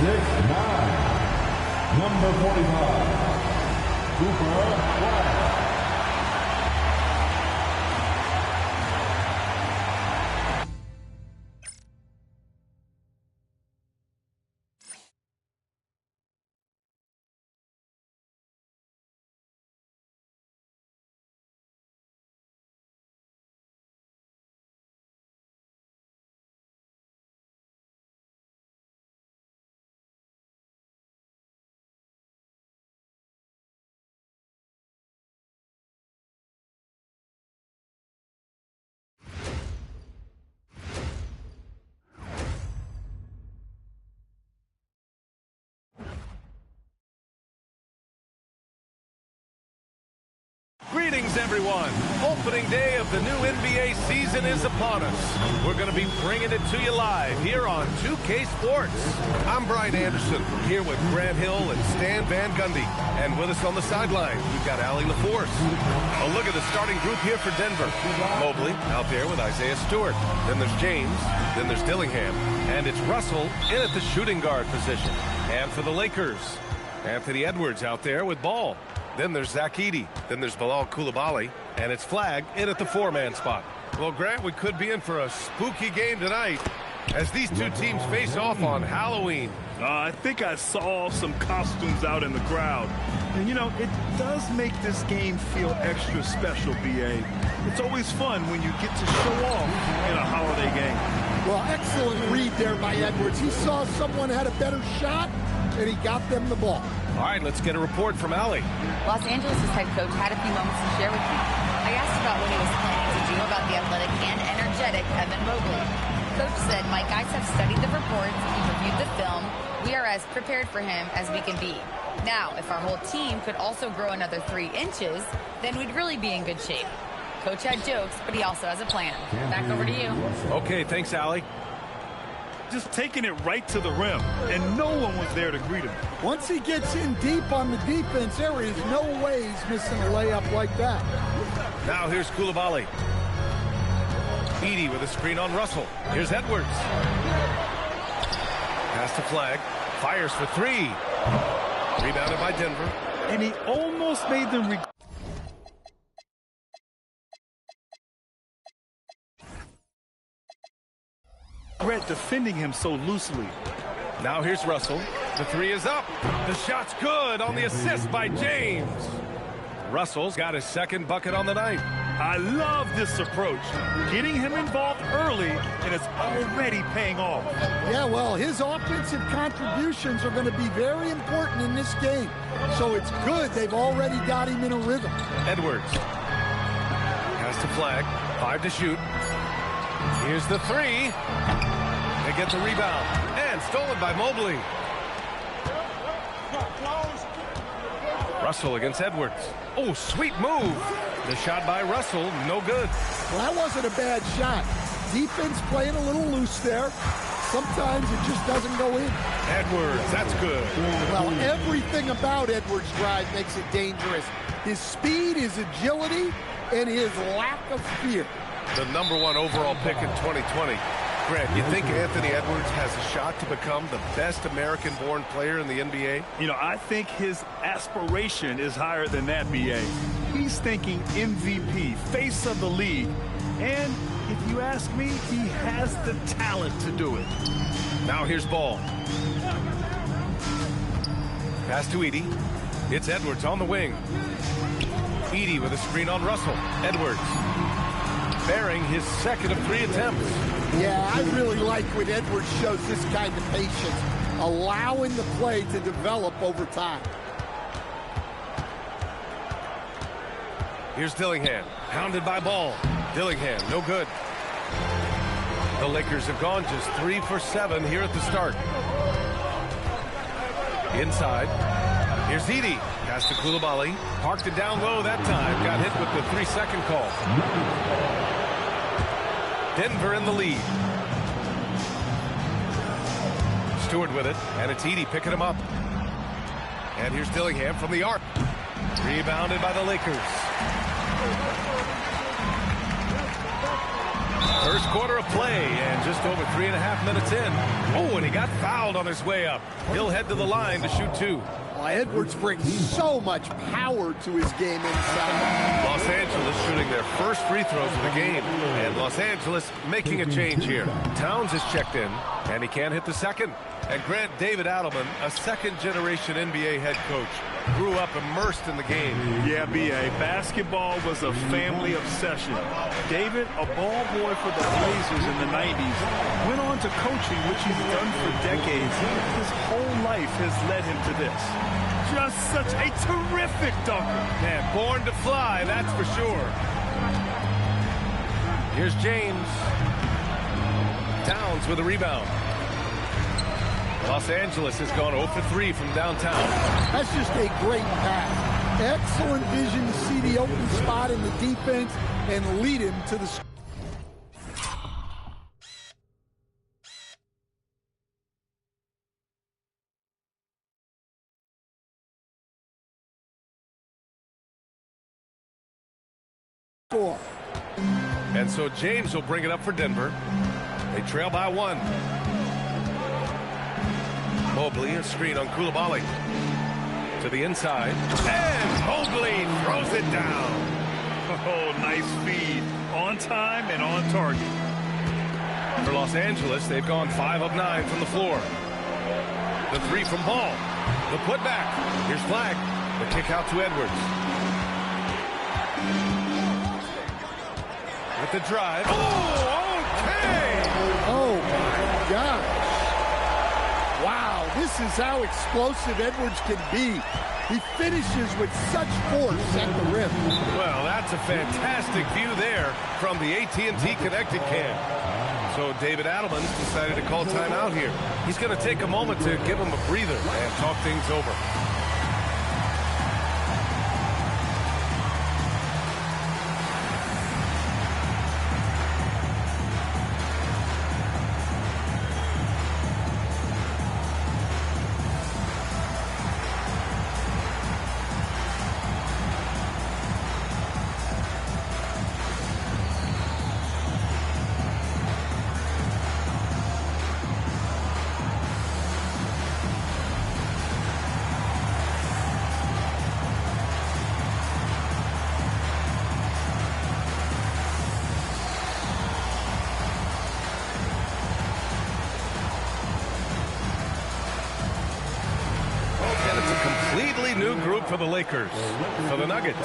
6'9", number 45, Cooper Flag. Greetings, everyone. Opening day of the new NBA season is upon us. We're going to be bringing it to you live here on 2K Sports. I'm Brian Anderson, here with Grant Hill and Stan Van Gundy. And with us on the sideline, we've got Allie LaForce. A look at the starting group here for Denver. Mobley out there with Isaiah Stewart. Then there's James. Then there's Dillingham. And it's Russell in at the shooting guard position. And for the Lakers, Anthony Edwards out there with Ball. Then there's Zach Edey. Then there's Bilal Coulibaly. And it's Flag in at the four-man spot. Well, Grant, we could be in for a spooky game tonight as these two teams face off on Halloween. I think I saw some costumes out in the crowd. And, you know, it does make this game feel extra special, B.A. It's always fun when you get to show off in a holiday game. Well, excellent read there by Edwards. He saw someone had a better shot, and he got them the ball. All right, let's get a report from Allie. Los Angeles' head coach had a few moments to share with me. I asked about what he was planning to do about the athletic and energetic Evan Mobley. Coach said, my guys have studied the reports, we've reviewed the film, we are as prepared for him as we can be. Now, if our whole team could also grow another 3 inches, then we'd really be in good shape. Coach had jokes, but he also has a plan. Back over to you. Okay, thanks, Allie. Just taking it right to the rim, and no one was there to greet him. Once he gets in deep on the defense, there is no way he's missing a layup like that. Now here's Coulibaly. Edey with a screen on Russell. Here's Edwards. Pass to Flag. Fires for 3. Rebounded by Denver. And he almost made them regret defending him so loosely. Now here's Russell. The 3 is up. The shot's good on the assist by James. Russell's got his second bucket on the night. I love this approach. Getting him involved early, and it's already paying off. Yeah, well, his offensive contributions are going to be very important in this game. So it's good they've already got him in a rhythm. Edwards. Pass to Flag. 5 to shoot. Here's the 3. They get the rebound. And stolen by Mobley. Russell against Edwards. Oh, sweet move. The shot by Russell, no good. Well, that wasn't a bad shot. Defense playing a little loose there. Sometimes it just doesn't go in. Edwards, that's good. Well, everything about Edwards' drive makes it dangerous. His speed, his agility, and his lack of fear. The #1 overall pick in 2020. Grant, you think Anthony Edwards has a shot to become the best American-born player in the NBA? You know, I think his aspiration is higher than that, B.A. He's thinking MVP, face of the league. And if you ask me, he has the talent to do it. Now here's Ball. Pass to Edey. It's Edwards on the wing. Edey with a screen on Russell. Edwards bearing his second of 3 attempts. Yeah, I really like when Edwards shows this kind of patience, allowing the play to develop over time. Here's Dillingham, pounded by Ball. Dillingham, no good. The Lakers have gone just 3 for 7 here at the start. Inside, here's Edey. Pass to Coulibaly. Parked it down low that time. Got hit with the 3-second call. Denver in the lead. Stewart with it, and it's Edey picking him up. And here's Dillingham from the arc. Rebounded by the Lakers. First quarter of play, and just over 3.5 minutes in. Oh, and he got fouled on his way up. He'll head to the line to shoot 2. Edwards brings so much power to his game inside. Los Angeles shooting their first free throws of the game. And Los Angeles making a change here. Towns is checked in, and he can't hit the second. And Grant David Adelman, a second-generation NBA head coach, grew up immersed in the game. Yeah, B.A. Basketball was a family obsession. David, a ball boy for the Blazers in the 90s, went on to coaching, which he's done for decades. His whole life has led him to this. Just such a terrific dunker. Man, born to fly, that's for sure. Here's James. Towns with a rebound. Los Angeles has gone 0 for 3 from downtown. That's just a great pass. Excellent vision to see the open spot in the defense and lead him to the score. And so James will bring it up for Denver. They trail by 1. Mobley, a screen on Coulibaly. To the inside. And Mobley throws it down. Oh, nice feed. On time and on target. For Los Angeles, they've gone 5 of 9 from the floor. The 3 from Ball. The putback. Here's Flag. The kick out to Edwards. With the drive. Oh, okay. Oh, my gosh. Wow, this is how explosive Edwards can be. He finishes with such force at the rim. Well, that's a fantastic view there from the AT&T Connected Cam. So David Adelman's decided to call timeout here. He's going to take a moment to give him a breather and talk things over. New group for the Lakers. For the Nuggets.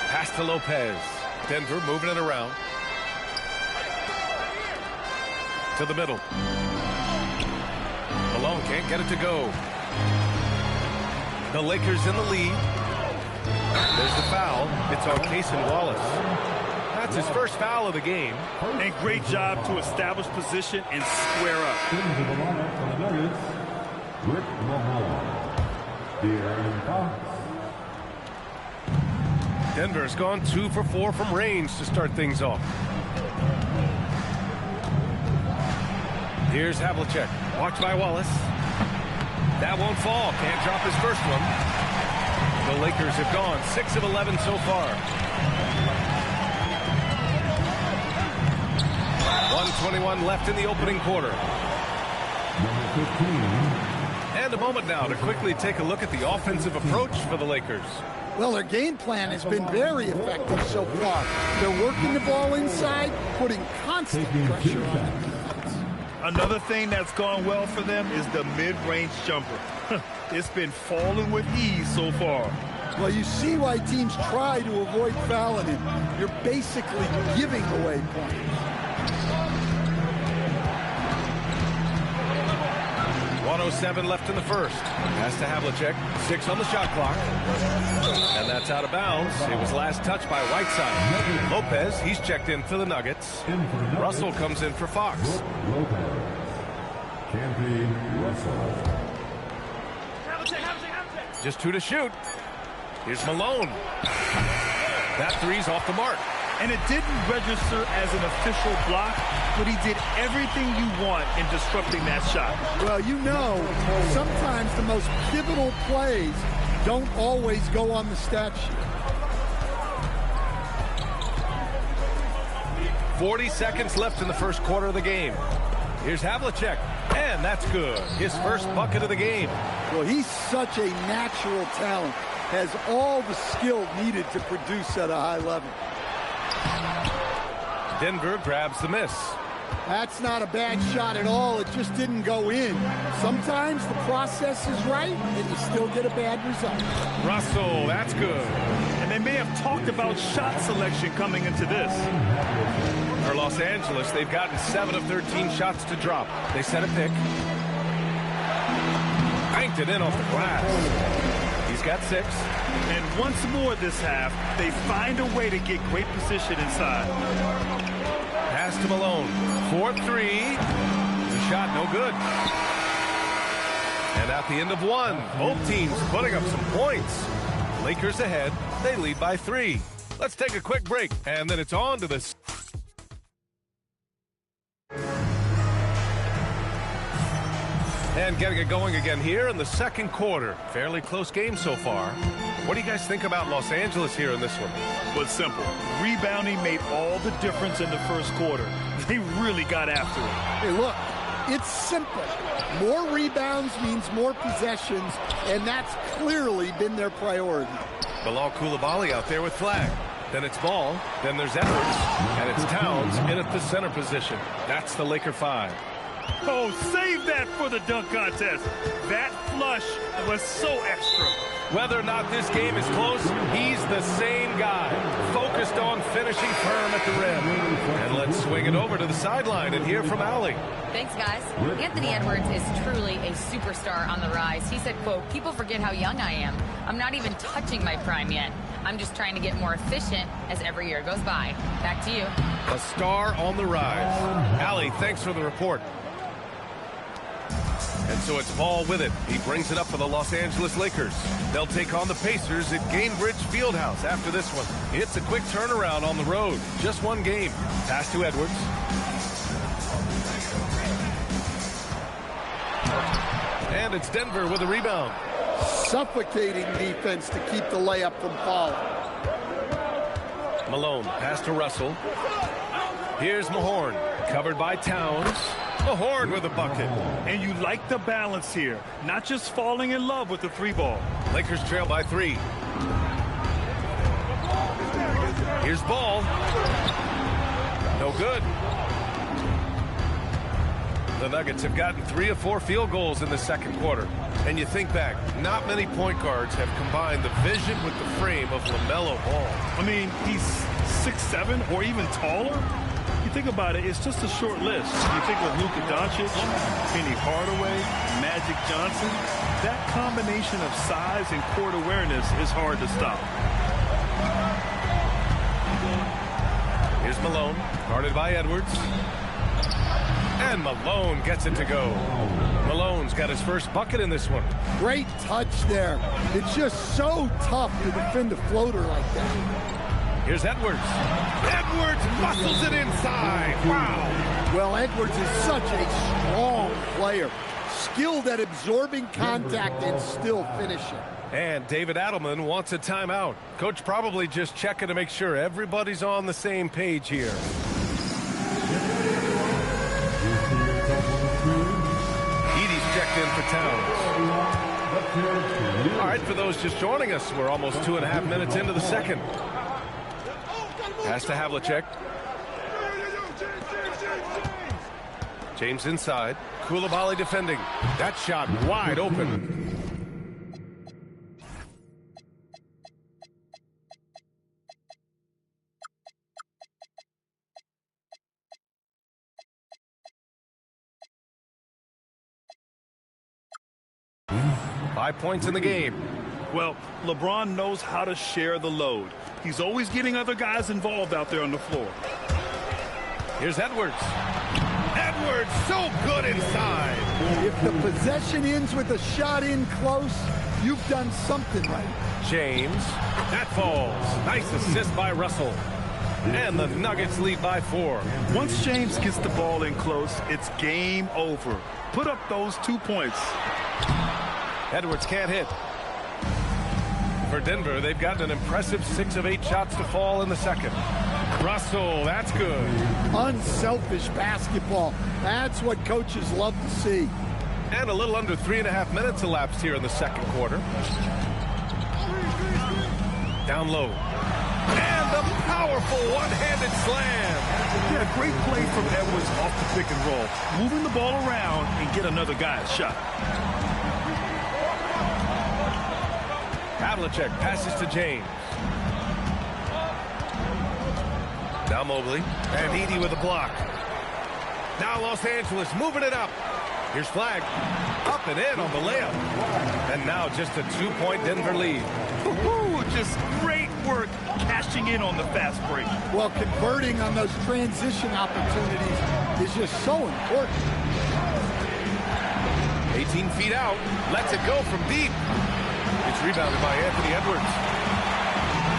Pass to Lopez. Denver moving it around. To the middle. Malone can't get it to go. The Lakers in the lead. There's the foul. It's on Coan Wallace. That's his first foul of the game. And great job to establish position and square up. Denver's gone 2 for 4 from range to start things off. Here's Havlicek. Watched by Wallace. That won't fall. Can't drop his first one. The Lakers have gone 6 of 11 so far. 1:21 left in the opening quarter. And a moment now to quickly take a look at the offensive approach for the Lakers. Well, their game plan has been very effective so far. They're working the ball inside, putting constant pressure on the defense. Another thing that's gone well for them is the mid-range jumper. It's been falling with ease so far. Well, you see why teams try to avoid fouling him. You're basically giving away points. 1:07 left in the first. Pass to Havlicek. 6 on the shot clock. And that's out of bounds. It was last touched by Whiteside. Lopez, he's checked in for the Nuggets. Russell comes in for Fox. Just 2 to shoot. Here's Malone. That three's off the mark. And it didn't register as an official block, but he did everything you want in disrupting that shot. Well, you know, sometimes the most pivotal plays don't always go on the stat sheet. 40 seconds left in the first quarter of the game. Here's Havlicek, and that's good. His first bucket of the game. Well, he's such a natural talent, has all the skill needed to produce at a high level. Denver grabs the miss. That's not a bad shot at all. It just didn't go in. Sometimes the process is right, and you still get a bad result. Russell, that's good. And they may have talked about shot selection coming into this. For Los Angeles, they've gotten 7 of 13 shots to drop. They set a pick. Banked it in off the glass. He's got 6. And once more this half, they find a way to get great position inside. Pass to Malone. 4-3. The shot no good. And at the end of 1, both teams putting up some points. Lakers ahead. They lead by 3. Let's take a quick break, and then it's on to this. And getting it going again here in the second quarter. Fairly close game so far. What do you guys think about Los Angeles here in this one? Well, it's simple. Rebounding made all the difference in the first quarter. They really got after it. Hey, look, it's simple. More rebounds means more possessions, and that's clearly been their priority. Bilal Coulibaly out there with flag. Then it's Ball. Then there's Edwards. And it's Towns in at the center position. That's the Laker 5. Oh, save that for the dunk contest. That flush was so extra. Whether or not this game is close, he's the same guy. Focused on finishing firm at the rim. And let's swing it over to the sideline and hear from Allie. Thanks, guys. Anthony Edwards is truly a superstar on the rise. He said, quote, "People forget how young I am. I'm not even touching my prime yet. I'm just trying to get more efficient as every year goes by." Back to you. A star on the rise. Allie, thanks for the report. And so it's Ball with it. He brings it up for the Los Angeles Lakers. They'll take on the Pacers at Gainbridge Fieldhouse after this one. It's a quick turnaround on the road. Just one game. Pass to Edwards. And it's Denver with a rebound. Suffocating defense to keep the layup from falling. Malone, pass to Russell. Here's Mahorn, covered by Towns. Mahorn with a bucket. And you like the balance here, not just falling in love with the 3-ball. Lakers trail by 3. Here's Ball. No good. The Nuggets have gotten 3 of 4 field goals in the second quarter. And you think back, not many point guards have combined the vision with the frame of LaMelo Ball. I mean, he's 6'7" or even taller. You think about it, it's just a short list. You think of Luka Doncic, Penny Hardaway, Magic Johnson. That combination of size and court awareness is hard to stop. Here's Malone, guarded by Edwards. And Malone gets it to go. Malone's got his first bucket in this one. Great touch there. It's just so tough to defend a floater like that. Here's Edwards. Edwards muscles it inside. Wow. Well, Edwards is such a strong player. Skilled at absorbing contact and still finishing. And David Adelman wants a timeout. Coach probably just checking to make sure everybody's on the same page here. Edie's checked in for Towns. All right, for those just joining us, we're almost 2.5 minutes into the second. Pass to Havlicek. James inside. Coulibaly defending. That shot wide open. Five points in the game. Well, LeBron knows how to share the load. He's always getting other guys involved out there on the floor. Here's Edwards. Edwards, so good inside. If the possession ends with a shot in close, you've done something right. James. That falls. Nice assist by Russell. And the Nuggets lead by 4. Once James gets the ball in close, it's game over. Put up those 2 points. Edwards can't hit. For Denver, they've gotten an impressive 6 of 8 shots to fall in the second. Russell, that's good. Unselfish basketball. That's what coaches love to see. And a little under 3.5 minutes elapsed here in the second quarter. Down low. And the powerful one-handed slam. Yeah, great play from Edwards off the pick and roll. Moving the ball around and get another guy's shot. Havlicek passes to James. Now Mobley. And Edey with a block. Now Los Angeles moving it up. Here's Flag. Up and in on the layup. And now just a 2-point Denver lead. Just great work cashing in on the fast break. Well, converting on those transition opportunities is just so important. 18 feet out. Lets it go from deep. It's rebounded by Anthony Edwards.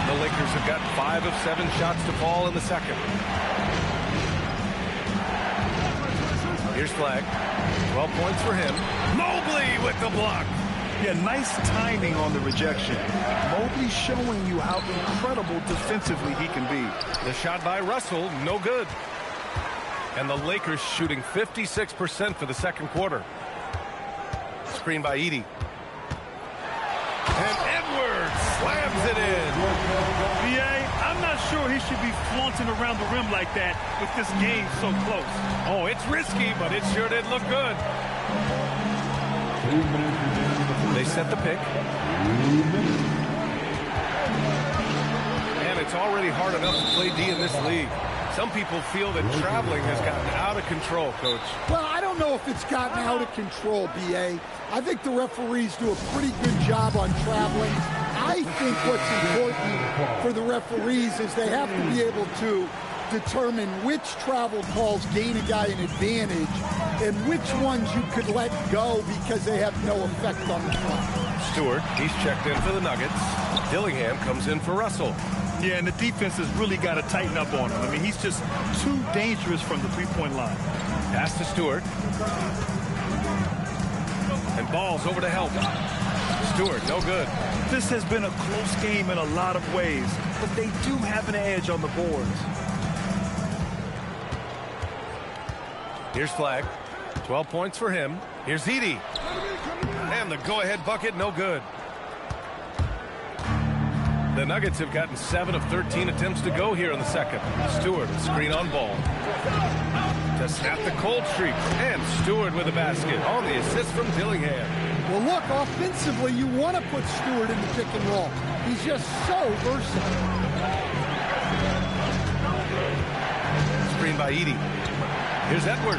The Lakers have got 5 of 7 shots to fall in the second. Here's Flag. 12 points for him. Mobley with the block. Yeah, nice timing on the rejection. Mobley showing you how incredible defensively he can be. The shot by Russell, no good. And the Lakers shooting 56% for the second quarter. Screen by Edey. And Edwards slams it in. B.A., I'm not sure he should be flaunting around the rim like that with this game so close. Oh, it's risky, but it sure did look good. They set the pick. And it's already hard enough to play D in this league. Some people feel that traveling has gotten out of control, Coach. Well, I don't know if it's gotten out of control, B.A. I think the referees do a pretty good job on traveling. I think what's important for the referees is they have to be able to determine which travel calls gain a guy an advantage and which ones you could let go because they have no effect on the play. Stewart, he's checked in for the Nuggets. Dillingham comes in for Russell. Yeah, and the defense has really got to tighten up on him. I mean, he's just too dangerous from the three-point line. Pass to Stewart. And Ball's over to help. Stewart, no good. This has been a close game in a lot of ways, but they do have an edge on the boards. Here's Flag. 12 points for him. Here's Edey. And the go-ahead bucket, no good. The Nuggets have gotten 7 of 13 attempts to go here in the second. Stewart, screen on Ball. To snap the cold streak. And Stewart with a basket on the assist from Dillingham. Well, look, offensively, you want to put Stewart in the pick and roll. He's just so versatile. Screen by Edey. Here's Edwards.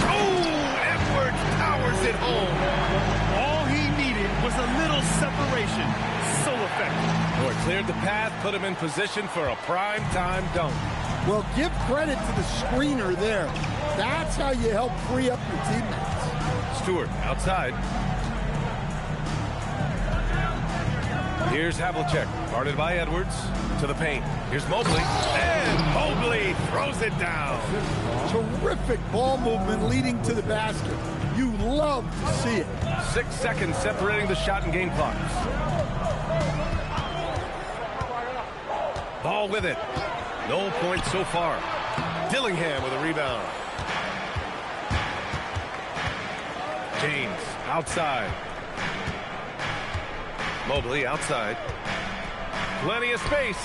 Oh, Edwards powers it home. All he needed was a little separation. So effective. Or cleared the path, put him in position for a prime-time dunk. Well, give credit to the screener there. That's how you help free up your teammates. Stewart outside. Here's Havlicek, guarded by Edwards, to the paint. Here's Mobley, and Mobley throws it down. Terrific ball movement leading to the basket. You love to see it. 6 seconds separating the shot and game clocks. Ball with it. No points so far. Dillingham with a rebound. James outside. Mobley outside. Plenty of space.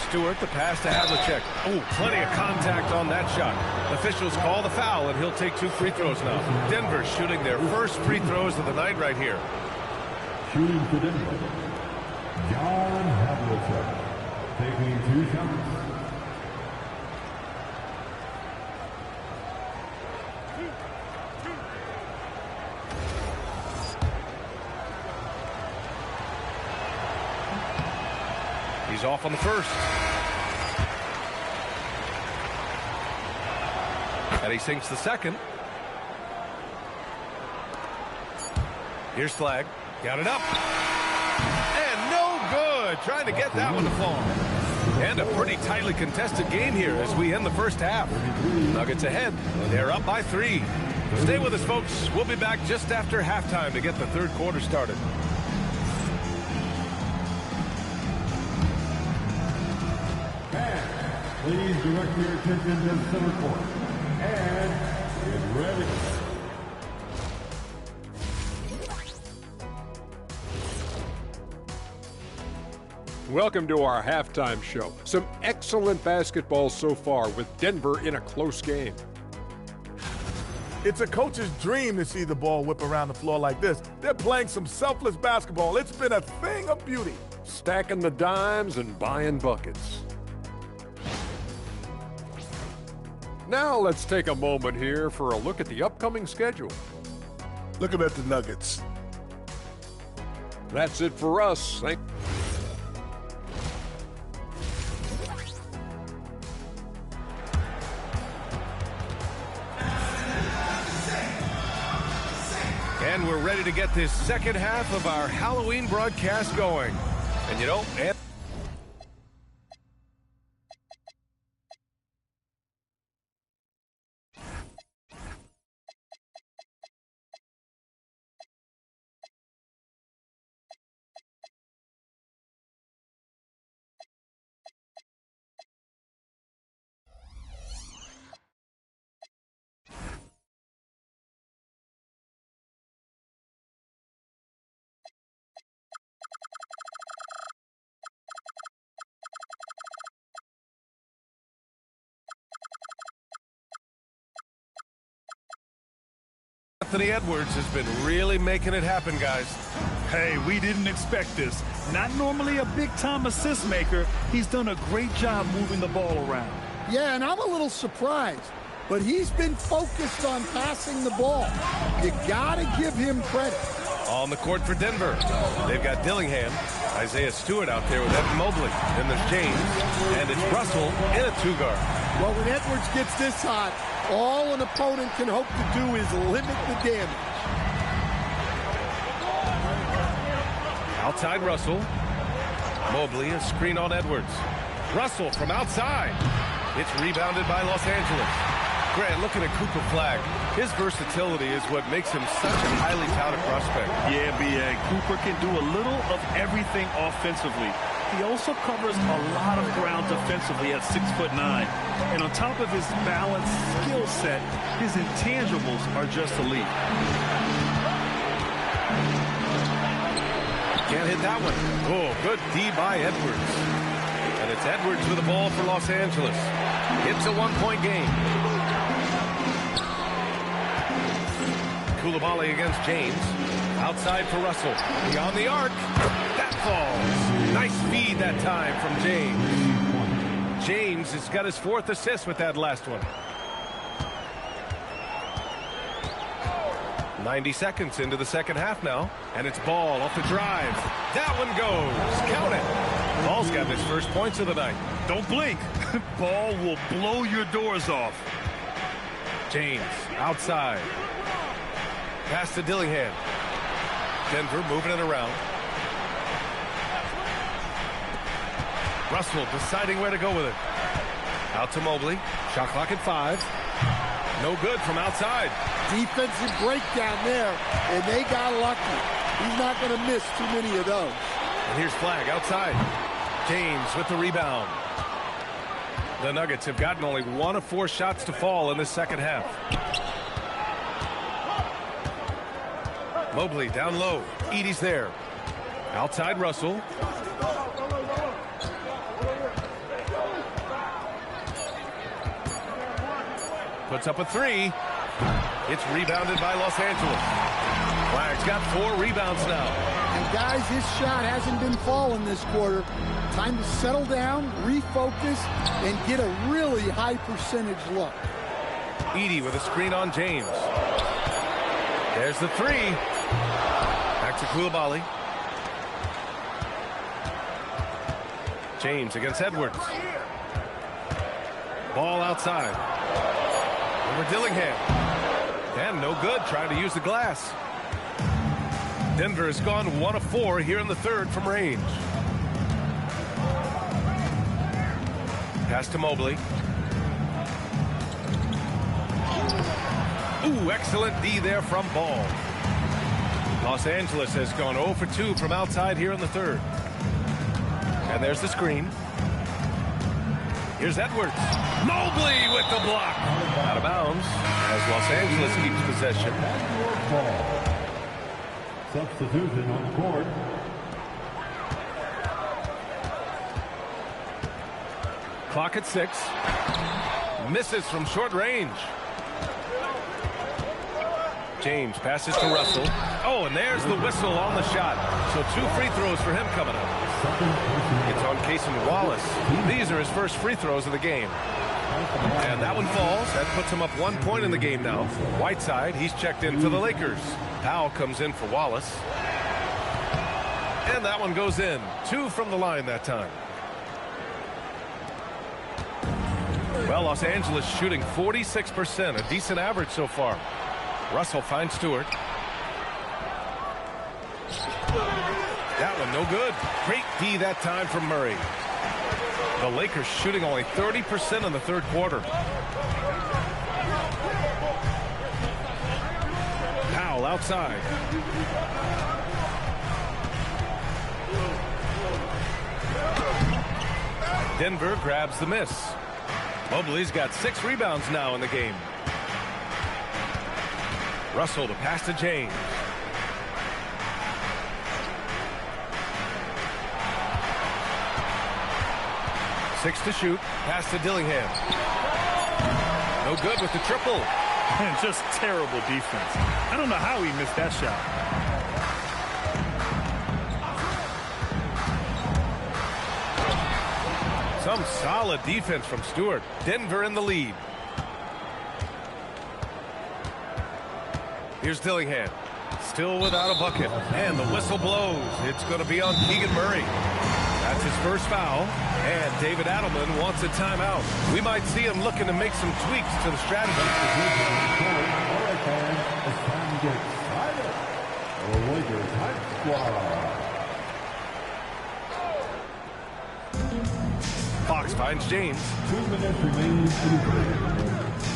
Stewart, the pass to Havlicek. Oh, plenty of contact on that shot. Officials call the foul, and he'll take 2 free throws now. Denver shooting their first free throws of the night right here. Shooting for Denver, John Havlicek, taking 2 shots. He's off on the first. And he sinks the second. Here's Flag. Got it up. And no good. good. Trying to get that one to fall. And a pretty tightly contested game here as we end the first half. Nuggets ahead. They're up by 3. Stay with us, folks. We'll be back just after halftime to get the third quarter started. Please direct your attention to center court. And get ready. Welcome to our halftime show. Some excellent basketball so far with Denver in a close game. It's a coach's dream to see the ball whip around the floor like this. They're playing some selfless basketball. It's been a thing of beauty. Stacking the dimes and buying buckets. Now let's take a moment here for a look at the upcoming schedule. Looking at the Nuggets. That's it for us. And we're ready to get this second half of our Halloween broadcast going. And you know, Anthony Edwards has been really making it happen, guys. Hey, we didn't expect this. Not normally a big-time assist maker. He's done a great job moving the ball around. Yeah, and I'm a little surprised, but he's been focused on passing the ball. You gotta give him credit. On the court for Denver, they've got Dillingham, Isaiah Stewart out there with Evan Mobley. Then there's James, and it's Russell in a 2-guard. Well, when Edwards gets this hot, all an opponent can hope to do is limit the damage. Outside Russell. Mobley, a screen on Edwards. Russell from outside. It's rebounded by Los Angeles. Grant, looking at Cooper Flagg. His versatility is what makes him such a highly touted prospect. Yeah, B.A. Cooper can do a little of everything offensively. He also covers a lot of ground defensively at 6'9". And on top of his balanced skill set, his intangibles are just elite. Can't hit that one. Oh, good D by Edwards. And it's Edwards with the ball for Los Angeles. It's a one-point game. Coulibaly against James. Outside for Russell. Beyond the arc. That falls. Nice feed that time from James. James has got his 4th assist with that last one. 90 seconds into the second half now. And it's Ball off the drive. That one goes. Count it. Ball's got his first points of the night. Don't blink. Ball will blow your doors off. James outside. Pass to Dillingham. Denver moving it around. Russell deciding where to go with it. Out to Mobley. Shot clock at 5. No good from outside. Defensive breakdown there, and they got lucky. He's not going to miss too many of those. And here's Flagg outside. James with the rebound. The Nuggets have gotten only 1 of 4 shots to fall in the second half. Mobley down low. Edey's there. Outside Russell. Puts up a 3. It's rebounded by Los Angeles. Flagg's got 4 rebounds now. And guys, his shot hasn't been falling this quarter. Time to settle down, refocus, and get a really high percentage look. Edey with a screen on James. There's the 3. Back to Coulibaly. James against Edwards. Ball outside. Over Dillingham. And no good, trying to use the glass. Denver has gone 1 of 4 here in the third from range. Pass to Mobley. Ooh, excellent D there from Ball. Los Angeles has gone 0 for 2 from outside here in the third. And there's the screen. Here's Edwards. Mobley with the block. Out of bounds as Los Angeles keeps possession. Substitution on the court. Clock at 6. Misses from short range. James passes to Russell. Oh, and there's the whistle on the shot. So 2 free throws for him coming up. It's on Cason Wallace. These are his first free throws of the game. And that one falls. That puts him up 1 point in the game now. Whiteside, he's checked in for the Lakers. Powell comes in for Wallace. And that one goes in. 2 from the line that time. Well, Los Angeles shooting 46%, a decent average so far. Russell finds Stewart. That one no good. Great D that time from Murray. The Lakers shooting only 30% in the third quarter. Powell outside. Denver grabs the miss. Mobley's got 6 rebounds now in the game. Russell to pass to James. Six to shoot. Pass to Dillingham. No good with the triple. And just terrible defense. I don't know how he missed that shot. Some solid defense from Stewart. Denver in the lead. Here's Dillingham. Still without a bucket. And the whistle blows. It's going to be on Keegan Murray. That's his first foul. And David Adelman wants a timeout. We might see him looking to make some tweaks to the strategy. Fox finds James. 2 minutes remaining in the game.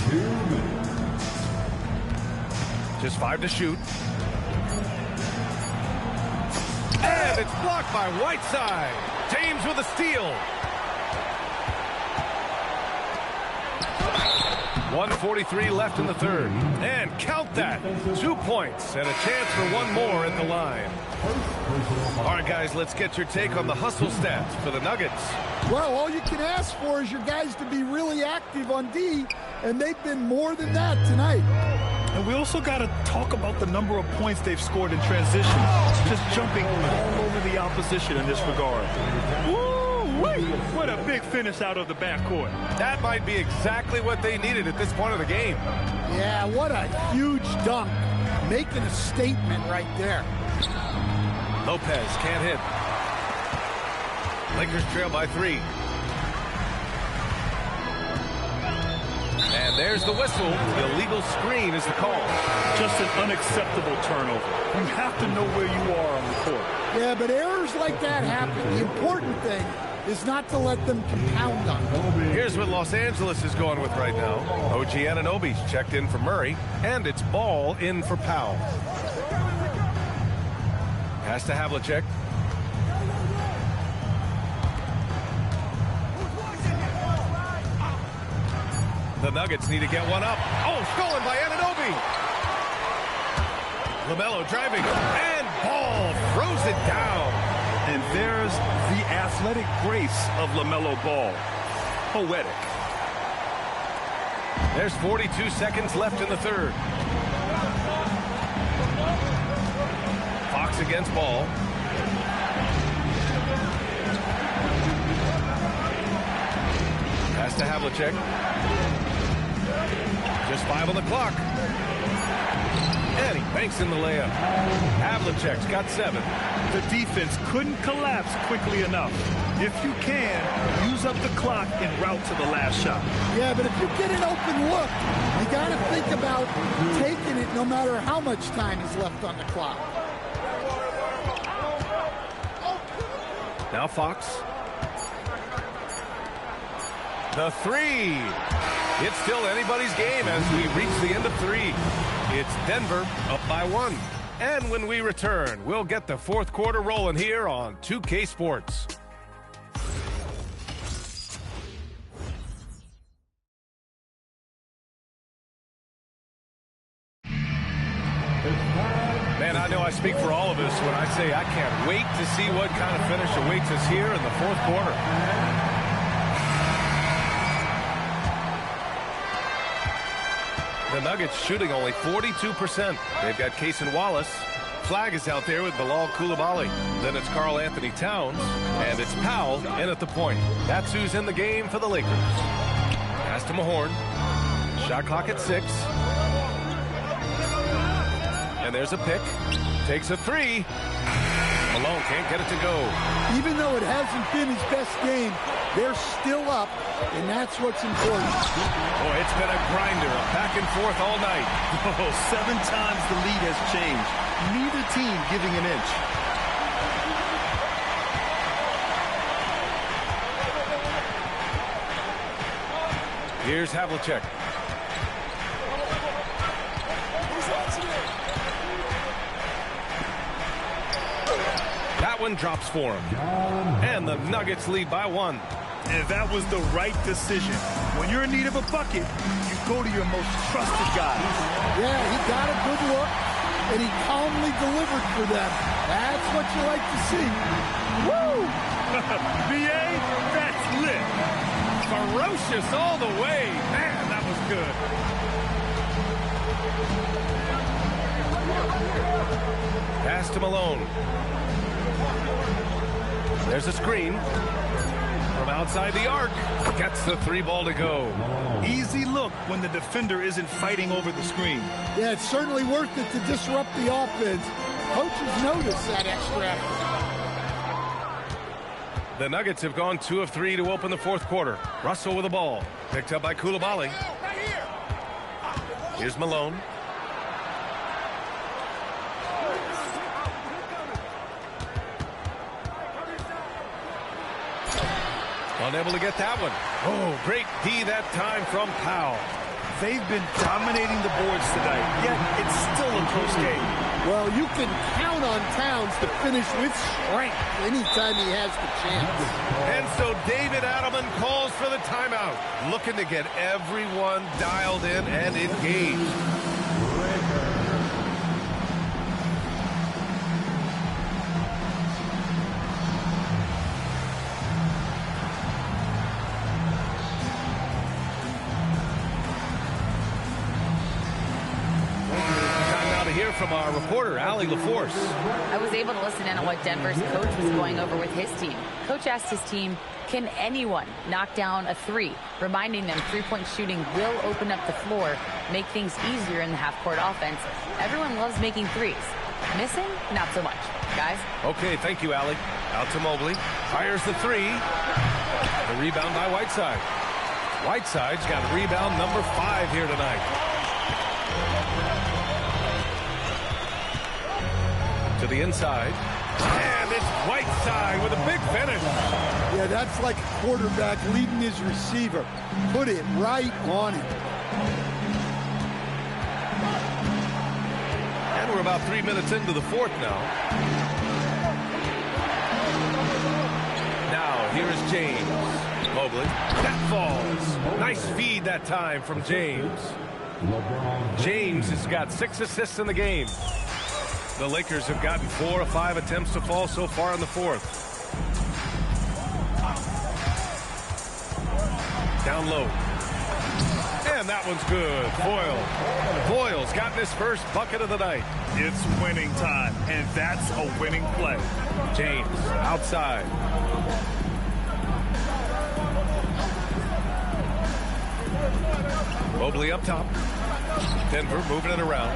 2 minutes. Just 5 to shoot. And it's blocked by Whiteside. James with a steal. 1:43 left in the third. And count that. 2 points and a chance for one more at the line. All right, guys, let's get your take on the hustle stats for the Nuggets. Well, all you can ask for is your guys to be really active on D, and they've been more than that tonight. And we also got to talk about the number of points they've scored in transition. Just jumping all over the opposition in this regard. Woo-wee! What a big finish out of the backcourt. That might be exactly what they needed at this point of the game. Yeah, what a huge dunk. Making a statement right there. Lopez can't hit. Lakers trail by 3. And there's the whistle. The illegal screen is the call. Just an unacceptable turnover. You have to know where you are on the court. Yeah, but errors like that happen. The important thing is not to let them compound on them. Here's what Los Angeles is going with right now. OG Anunoby's checked in for Murray, and it's Ball in for Powell. Pass to Havlicek. The Nuggets need to get one up. Oh, stolen by Anunoby. LaMelo driving, and Ball throws it down. And there's the athletic grace of LaMelo Ball. Poetic. There's 42 seconds left in the third. Fox against Ball. Pass to Havlicek. Just 5 on the clock. And he banks in the layup. Havlicek's got 7. The defense couldn't collapse quickly enough. If you can, use up the clock en route to the last shot. Yeah, but if you get an open look, you got to think about taking it no matter how much time is left on the clock. Now Fox. The three. It's still anybody's game as we reach the end of 3. It's Denver up by 1. And when we return, we'll get the fourth quarter rolling here on 2K Sports. Man, I know I speak for all of us when I say I can't wait to see what kind of finish awaits us here in the fourth quarter. The Nuggets shooting only 42%. They've got Coan Wallace. Flag is out there with Bilal Coulibaly. Then it's Karl Anthony Towns. And it's Powell in at the point. That's who's in the game for the Lakers. Pass to Mahorn. Shot clock at 6. And there's a pick. Takes a 3. Malone can't get it to go. Even though it hasn't been his best game, they're still up, and that's what's important. Boy, it's been a grinder, back and forth all night. Oh, 7 times the lead has changed. Neither team giving an inch. Here's Havlicek. That one drops for him. And the Nuggets lead by 1. And that was the right decision. When you're in need of a bucket, you go to your most trusted guys. Yeah, he got a good look, and he calmly delivered for them. That's what you like to see. Woo! BA, that's lit. Ferocious all the way. Man, that was good. Pass to Malone. There's a screen. From outside the arc, gets the 3 ball to go. Easy look when the defender isn't fighting over the screen. Yeah, it's certainly worth it to disrupt the offense. Coaches notice that extra effort. The Nuggets have gone 2 of 3 to open the fourth quarter. Russell with the ball. Picked up by Coulibaly. Here's Malone. Unable to get that one. Oh, great D that time from Powell. They've been dominating the boards tonight, yet it's still a close game. Well, you can count on Towns to finish with strength anytime he has the chance. And so David Adelman calls for the timeout, looking to get everyone dialed in and engaged. From our reporter, Allie LaForce. I was able to listen in on what Denver's coach was going over with his team. Coach asked his team, can anyone knock down a 3? Reminding them three-point shooting will open up the floor, make things easier in the half-court offense. Everyone loves making 3s. Missing? Not so much. Guys? Okay, thank you, Allie. Out to Mobley. Fires the 3. The rebound by Whiteside. Whiteside's got rebound number 5 here tonight. To the inside, and it's Whiteside with a big finish. Yeah, that's like a quarterback leading his receiver. Put it right on him. And we're about 3 minutes into the fourth now. Now, here is James. Mobley. That falls. Nice feed that time from James. James has got 6 assists in the game. The Lakers have gotten 4 of 5 attempts to fall so far in the fourth. Down low. And that one's good. Boyle's gotten his first bucket of the night. It's winning time, and that's a winning play. James outside. Mobley up top. Denver moving it around.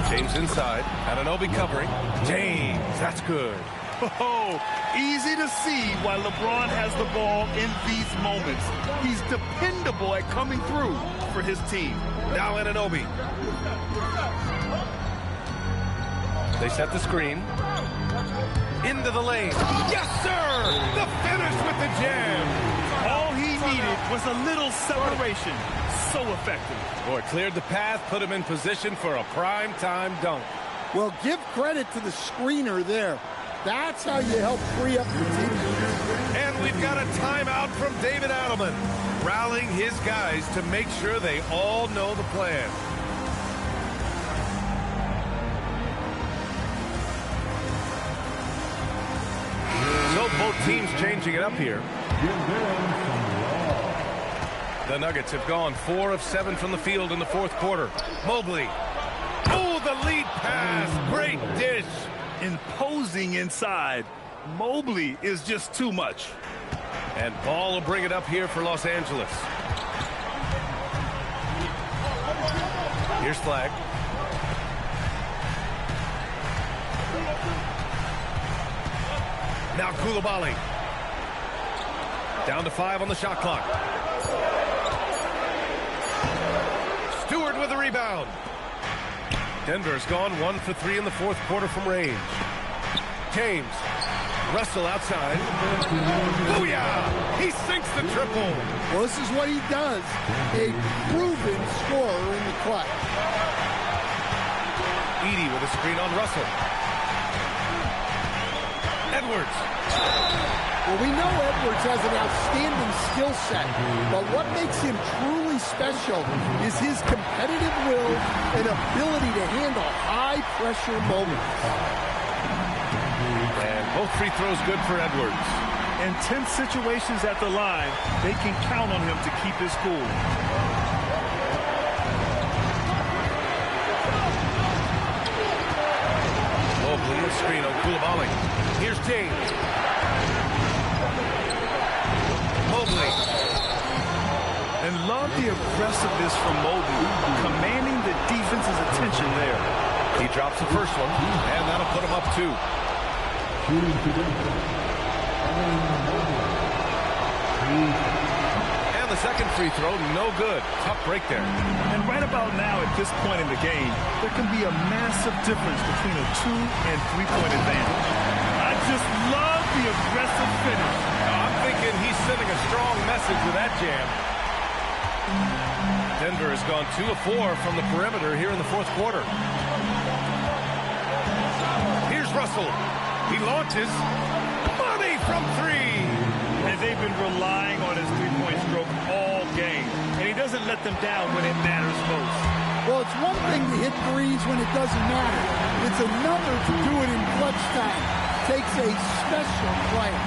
James inside. Anunoby covering. James, that's good. Oh, easy to see why LeBron has the ball in these moments. He's dependable at coming through for his team. Now Anunoby. They set the screen. Into the lane. Yes, sir! The finish with the jam. All he needed was a little separation. So effective. Boy, cleared the path, put him in position for a prime-time dunk. Well, give credit to the screener there. That's how you help free up your team. And we've got a timeout from David Adelman, rallying his guys to make sure they all know the plan. So both teams changing it up here. The Nuggets have gone 4 of 7 from the field in the fourth quarter. Mobley. Oh, the lead pass. Great dish. Imposing inside. Mobley is just too much. And Ball will bring it up here for Los Angeles. Here's Flag. Now Coulibaly. Down to 5 on the shot clock. Stewart with the rebound. Denver's gone 1 for 3 in the fourth quarter from range. James. Russell outside. Booyah! He sinks the triple. Well, this is what he does. A proven scorer in the clutch. Edey with a screen on Russell. Edwards. Well, we know Edwards has an outstanding skill set, but what makes him truly special is his competitive will and ability to handle high-pressure moments. And both free throws good for Edwards. In tense situations at the line, they can count on him to keep his cool. Mobley a screen on Coulibaly. Here's James. Mobley. And love the aggressiveness from Mobley, commanding the defense's attention there. He drops the first one, and that'll put him up 2. And the second free throw, no good. Tough break there. And right about now, at this point in the game, there can be a massive difference between a 2- and 3-point advantage. I just love the aggressive finish. Now, I'm thinking he's sending a strong message with that jam. Denver has gone 2 of 4 from the perimeter here in the fourth quarter. Here's Russell. He launches. Money from 3. And they've been relying on his three-point stroke all game. And he doesn't let them down when it matters most. Well, it's one thing to hit threes when it doesn't matter. It's another to do it in clutch time. Takes a special player.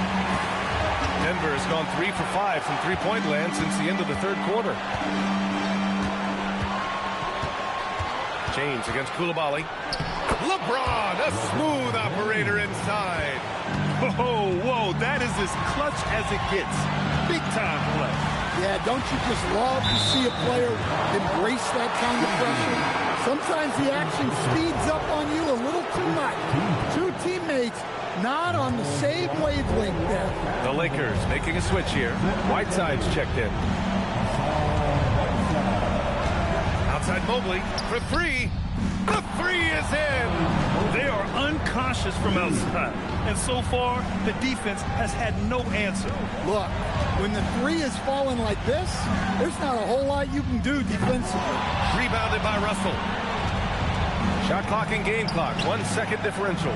Denver has gone 3 for 5 from three-point land since the end of the third quarter. James against Coulibaly. LeBron, a smooth operator inside. Oh, whoa, that is as clutch as it gets. Big time play. Yeah, don't you just love to see a player embrace that kind of pressure? Sometimes the action speeds up on you a little too much. 2 teammates not on the same wavelength there. The Lakers making a switch here. Whiteside's checked in. Outside Mobley for 3. The 3 is in. They are uncautious from outside. And so far, the defense has had no answer. Look, when the 3 is falling like this, there's not a whole lot you can do defensively. Rebounded by Russell. Shot clock and game clock. 1 second differential.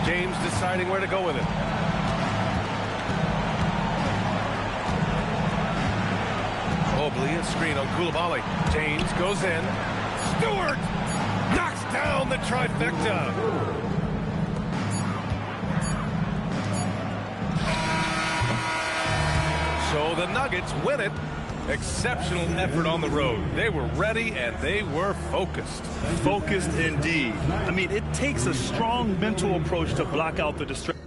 James deciding where to go with it. Mobley, a screen on Coulibaly. James goes in. Stewart knocks down the trifecta. So the Nuggets win it. Exceptional effort on the road. They were ready and they were focused. Focused indeed. I mean, it takes a strong mental approach to block out the distraction.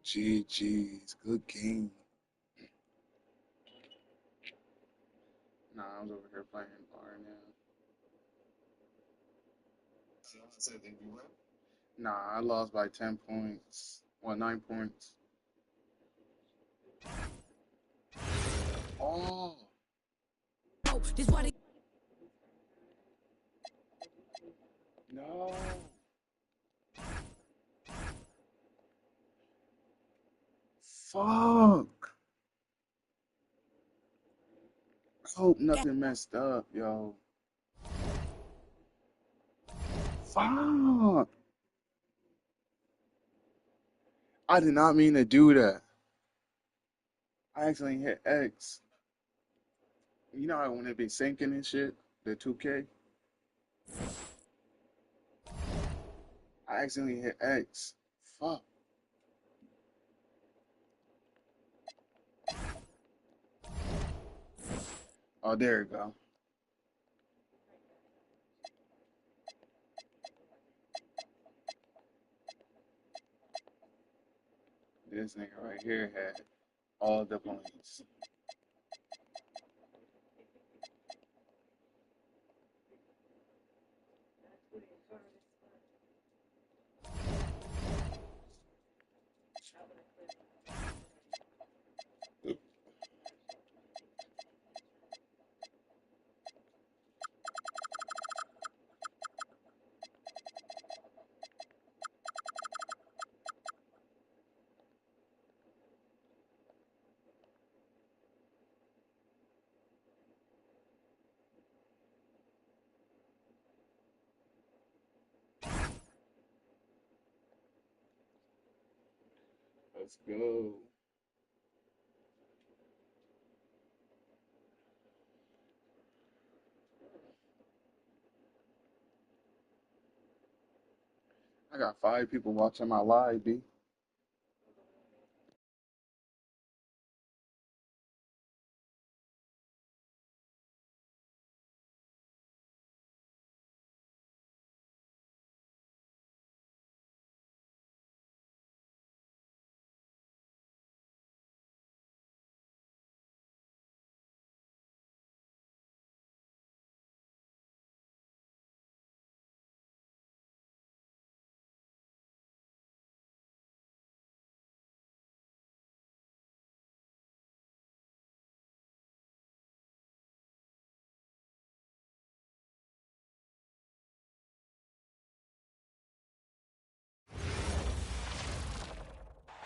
GG's. Good game. Nah, I was over here playing bar now. Nah, I lost by 10 points. Well, 9 points. Oh. No. Fuck. I hope nothing messed up, yo. Fuck. I did not mean to do that. I accidentally hit X. You know how when it be sinking and shit, the 2K? I accidentally hit X. Fuck. Oh, there you go. This nigga right here had all the points. Let's go. I got 5 people watching my live, B.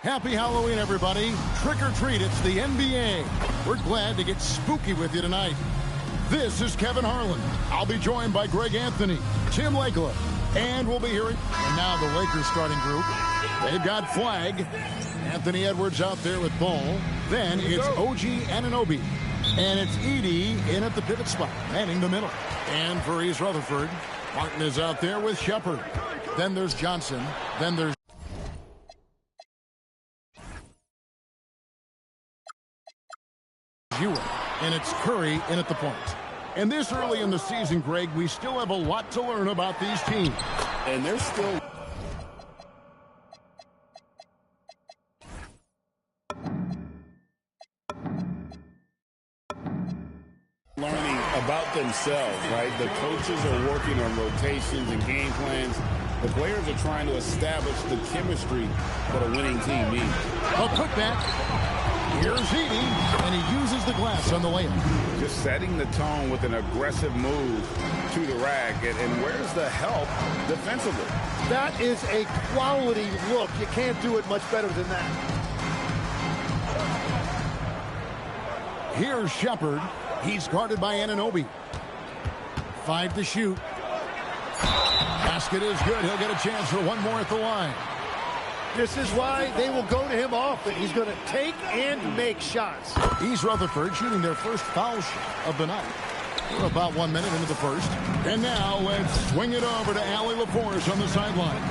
Happy Halloween, everybody. Trick or treat, it's the NBA. We're glad to get spooky with you tonight. This is Kevin Harlan. I'll be joined by Greg Anthony, Tim Lakela, and we'll be hearing, and now the Lakers starting group. They've got Flag, Anthony Edwards out there with Ball. Then it's OG Anunoby, and it's Edey in at the pivot spot, manning the middle. And for East Rutherford, Martin is out there with Shepard. Then there's Johnson. Then there's and it's Curry in at the point. And this early in the season, Greg, we still have a lot to learn about these teams. And they're still learning about themselves, right? The coaches are working on rotations and game plans. The players are trying to establish the chemistry that a winning team needs. A putback. Here's Edey, and he uses the glass on the layup. Just setting the tone with an aggressive move to the rack. And where's the help defensively? That is a quality look. You can't do it much better than that. Here's Shepard. He's guarded by Anunoby. 5 to shoot. Basket is good. He'll get a chance for one more at the line. This is why they will go to him often. He's going to take and make shots. East Rutherford shooting their first foul shot of the night. We're about 1 minute into the first. And now let's swing it over to Allie LaForce on the sideline.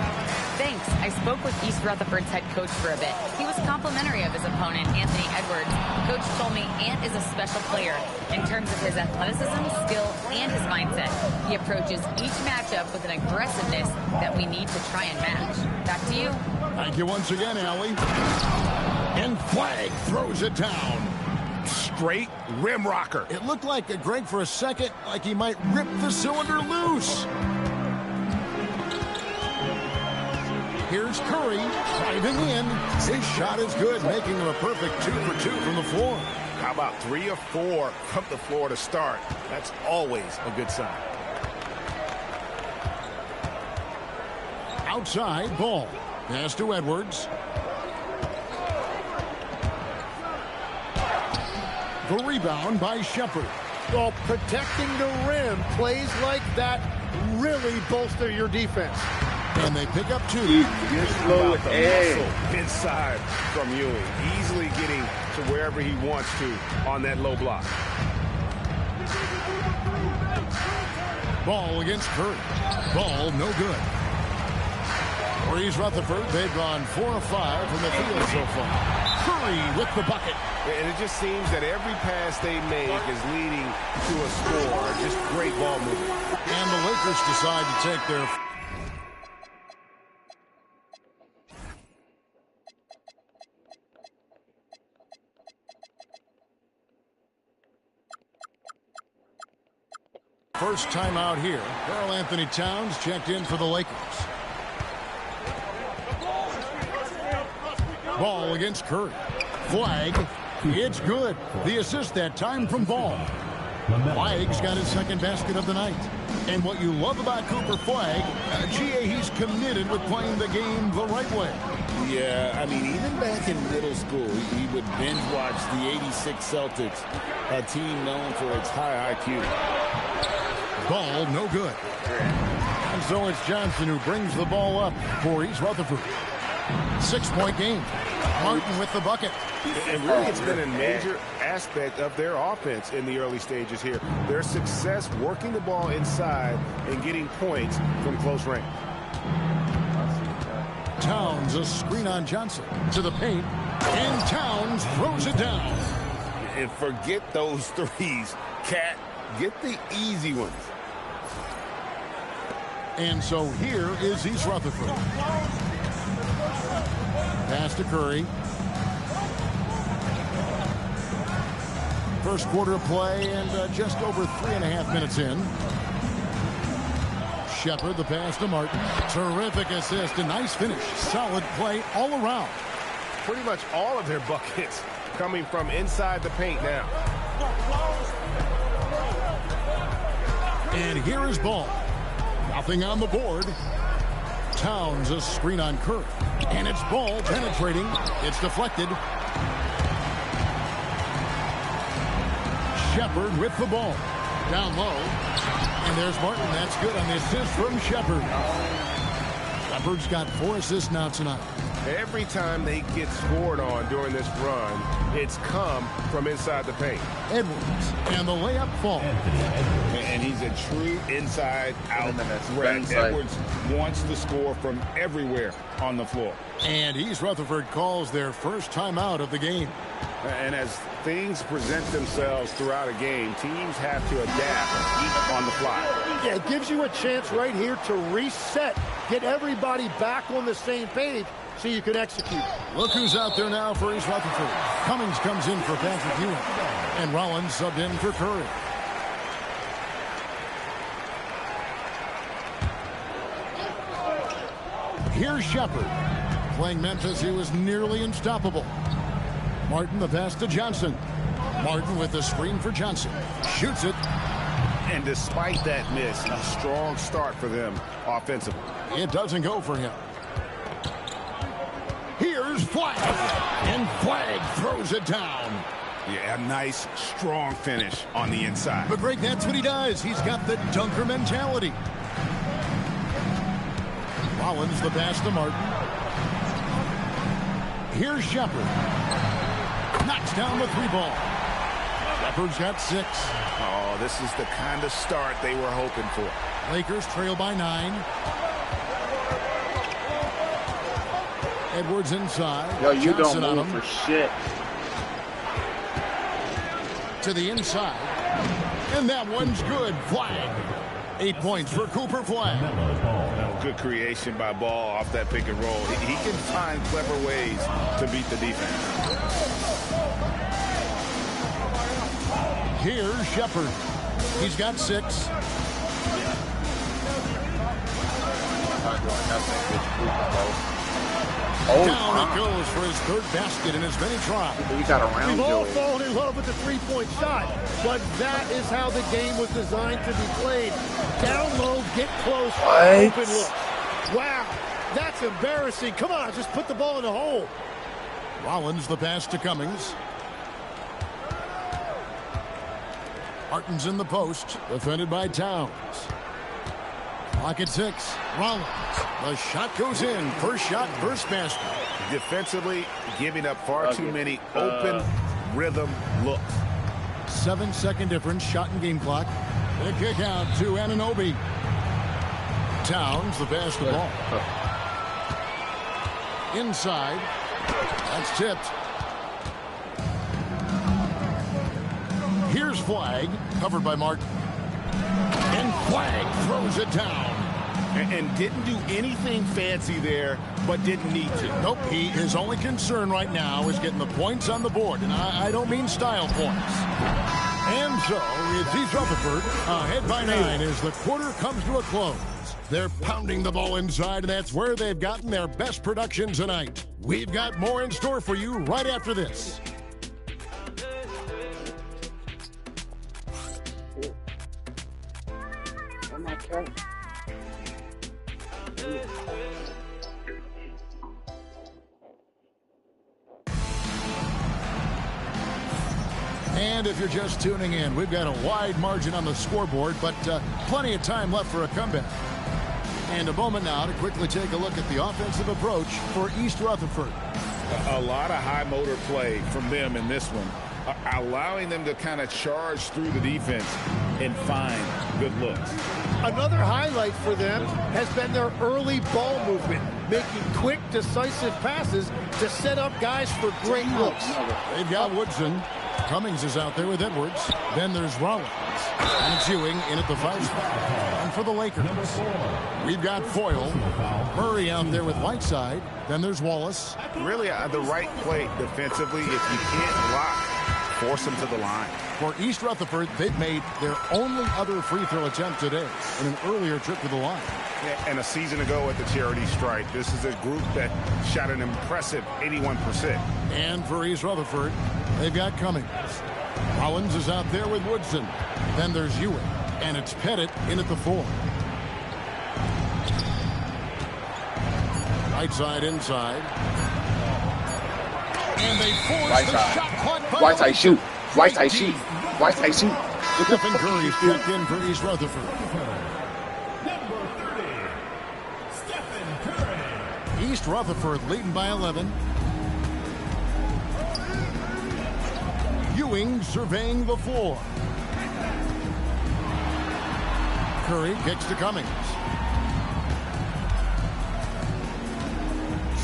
Thanks. I spoke with East Rutherford's head coach for a bit. He was complimentary of his opponent, Anthony Edwards. Coach told me Ant is a special player in terms of his athleticism, skill, and his mindset. He approaches each matchup with an aggressiveness that we need to try and match. Back to you. Thank you once again, Allie. And Flag throws it down. Straight rim rocker. It looked like, Greg, for a second, like he might rip the cylinder loose. Here's Curry driving in. His shot is good, making him a perfect 2 for 2 from the floor. How about 3 of 4 from the floor to start? That's always a good sign. Outside ball. Pass to Edwards. The rebound by Shepard. Well, protecting the rim, plays like that really bolster your defense. And they pick up 2. You're slow with Muscle inside from Ewing, easily getting to wherever he wants to on that low block. Ball against Curry. Ball no good. Maurice Rutherford, they've gone 4 of 5 from the field so far. Curry with the bucket. And it just seems that every pass they make is leading to a score. Just great ball movement. And the Lakers decide to take their... First time out here. Karl Anthony Towns checked in for the Lakers. Ball against Curry. Flag. It's good. The assist that time from Ball. Flag's got his second basket of the night. And what you love about Cooper Flag, GA, he's committed with playing the game the right way. Yeah, I mean, even back in middle school, he would binge watch the '86 Celtics, a team known for its high IQ. Ball no good. And so it's Johnson who brings the ball up for East Rutherford. 6-point game. Martin with the bucket. And really, it's been a major aspect of their offense in the early stages here. Their success working the ball inside and getting points from close range. Towns, a screen on Johnson to the paint. And Towns throws it down. And forget those threes, Cat. Get the easy ones. And so here is East Rutherford. Pass to Curry. First quarter of play and just over 3.5 minutes in. Shepard, the pass to Martin. Terrific assist, a nice finish. Solid play all around. Pretty much all of their buckets coming from inside the paint now. And here is Ball. Nothing on the board. Towns, a screen on Curry. And it's Ball penetrating. It's deflected. Shepard with the ball. Down low. And there's Martin. That's good on the assist from Shepard. Shepard's got 4 assists now tonight. Every time they get scored on during this run, it's come from inside the paint. Edwards. And the layup falls. And he's a true inside-out threat. Edwards wants to score from everywhere on the floor. And East Rutherford calls their first timeout of the game. And as things present themselves throughout a game, teams have to adapt on the fly. Yeah, it gives you a chance right here to reset, get everybody back on the same page so you can execute. Look who's out there now for East Rutherford. Cummings comes in for Patrick Ewing. And Rollins subbed in for Curry. Here's Shepard. Playing Memphis, he was nearly unstoppable. Martin, the pass to Johnson. Martin with the screen for Johnson. Shoots it. And despite that miss, a strong start for them offensively. It doesn't go for him. Here's Flag. And Flag throws it down. Yeah, a nice, strong finish on the inside. But Greg, that's what he does. He's got the dunker mentality. Rollins, the pass to Martin. Here's Shepard. Knocks down the 3-ball. Shepard's got 6. Oh, this is the kind of start they were hoping for. Lakers trail by 9. Edwards inside. Yo, you Johnson don't on move him. for shit. To the inside. And that one's good. Flag. 8 points for Cooper Flag. Good creation by Ball off that pick and roll. He can find clever ways to beat the defense. Here's Shepard. He's got 6. Oh, down it goes for his 3rd basket in as many tries. We got around We've all Joey. fallen in love with the three-point shot, but that is how the game was designed to be played. Down low, get close, open look. Wow, That's embarrassing. Come on, just put the ball in the hole. Rollins the pass to Cummings. Martin's in the post, defended by Towns. Clock at 6. Rollins. The shot goes in. First shot, first basket. Defensively, giving up far too many open rhythm looks. 7-second difference, shot and game clock. The kick out to Anunoby. Towns, the pass to ball. Inside. That's tipped. Here's Flag, covered by Martin. And Flag throws it down. And didn't do anything fancy there, but didn't need to. Nope, his only concern right now is getting the points on the board. And I don't mean style points. And so, it's East Rutherford ahead by 9 as the quarter comes to a close. They're pounding the ball inside, and that's where they've gotten their best production tonight. We've got more in store for you right after this. And if you're just tuning in, we've got a wide margin on the scoreboard, but plenty of time left for a comeback. And a moment now to quickly take a look at the offensive approach for East Rutherford. A lot of high motor play from them in this one, allowing them to kind of charge through the defense and find good looks. Another highlight for them has been their early ball movement, making quick, decisive passes to set up guys for great looks. They've got Woodson. Cummings is out there with Edwards. Then there's Rollins. And it's Ewing in at the 5 spot. And for the Lakers, we've got Foyle. Murray out there with Whiteside. Then there's Wallace. Really the right play defensively. If you can't block, force them to the line. For East Rutherford, they've made their only other free throw attempt today in an earlier trip to the line. And a season ago at the charity stripe, this is a group that shot an impressive 81%. And for East Rutherford, they've got Cummings. Rollins is out there with Woodson. Then there's Ewing. And it's Pettit in at the 4. Right side inside. And they force the shot clock. Whiteside shoot. Whiteside shoot. Whiteside shoot. Stephen Curry's checked in for East Rutherford. East Rutherford leading by 11. Ewing surveying the floor. Curry kicks to Cummings.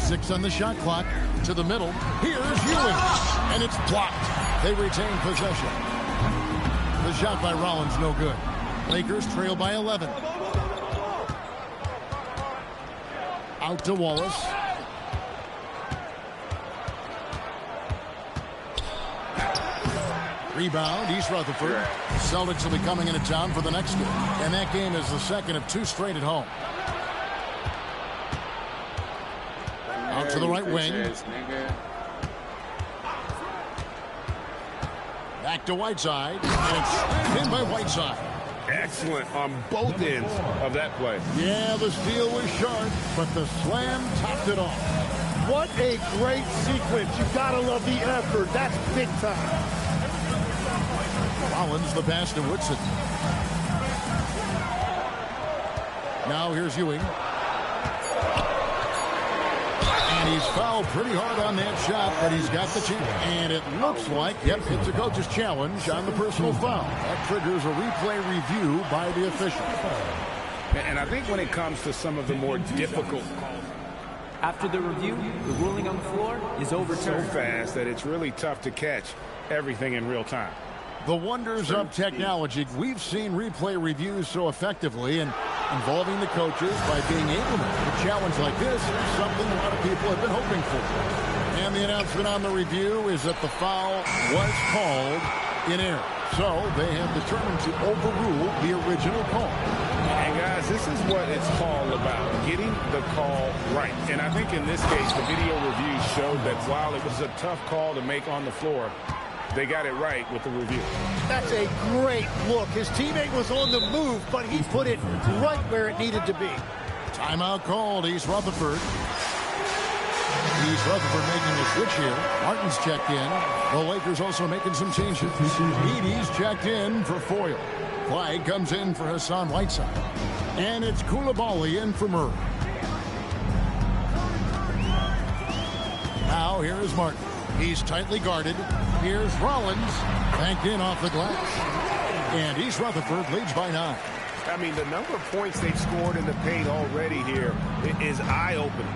6 on the shot clock. To the middle. Here's Ewing. And it's blocked. They retain possession. The shot by Rollins no good. Lakers trail by 11. Out to Wallace. Rebound, East Rutherford. Celtics will be coming into town for the next game. And that game is the second of 2 straight at home. Out to the right wing. Back to Whiteside. And it's in by Whiteside. Excellent on both ends of that play. Yeah, the steal was sharp, but the slam topped it off. What a great sequence. You've got to love the effort. That's big time. Rollins the pass to Woodson. Now here's Ewing. And he's fouled pretty hard on that shot, but he's got the chance. And it looks like, yep, it's a coach's challenge on the personal foul. That triggers a replay review by the official. And I think when it comes to some of the more difficult calls, after the review, the ruling on the floor is overturned. So fast that it's really tough to catch everything in real time. The wonders of technology. We've seen replay reviews so effectively, and involving the coaches by being able to make a challenge like this is something a lot of people have been hoping for. And the announcement on the review is that the foul was called in error. So they have determined to overrule the original call. And guys, this is what it's all about, getting the call right. And I think in this case, the video review showed that while it was a tough call to make on the floor, they got it right with the review. That's a great look. His teammate was on the move, but he put it right where it needed to be. Timeout called, East Rutherford. East Rutherford making a switch here. Martin's checked in. The Lakers also making some changes. Edie's checked in for Foyle. Flag comes in for Hassan Whiteside. And it's Coulibaly in for Murray. Now here is Martin. He's tightly guarded. Here's Rollins. Banked in off the glass. And East Rutherford leads by 9. I mean, the number of points they've scored in the paint already here is eye-opening.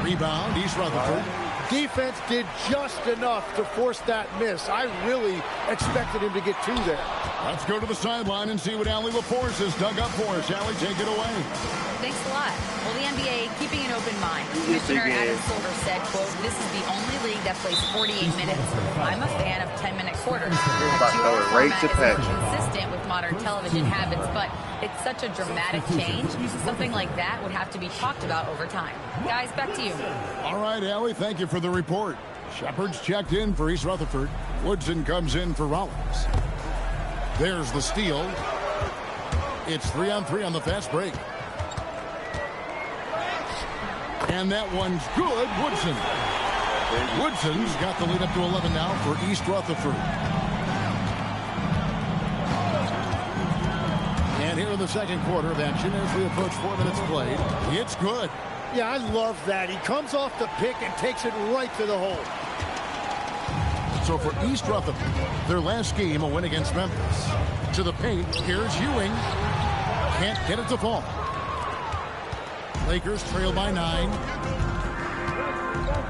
Rebound, East Rutherford. Defense did just enough to force that miss. I really expected him to get 2 there. Let's go to the sideline and see what Allie LaForce has dug up for us. Allie, take it away. Thanks a lot. Well, the NBA keeping an open mind. Commissioner Adam Silver said, quote, "This is the only league that plays 48 minutes. I'm a fan of 10-minute quarters. A 2-hour format is consistent with modern television habits, but it's such a dramatic change. Something like that would have to be talked about over time." Guys, back to you. All right, Allie, thank you for the report. Shepard's checked in for East Rutherford. Woodson comes in for Rollins. There's the steal. It's 3-on-3 on the fast break. And that one's good. Woodson. Woodson's got the lead up to 11 now for East Rutherford. And here in the second quarter of action as we approach 4 minutes played. It's good. Yeah, I love that. He comes off the pick and takes it right to the hole. So for East Rutherford, their last game, a win against Memphis. To the paint, here's Ewing. Can't get it to fall. Lakers trail by 9.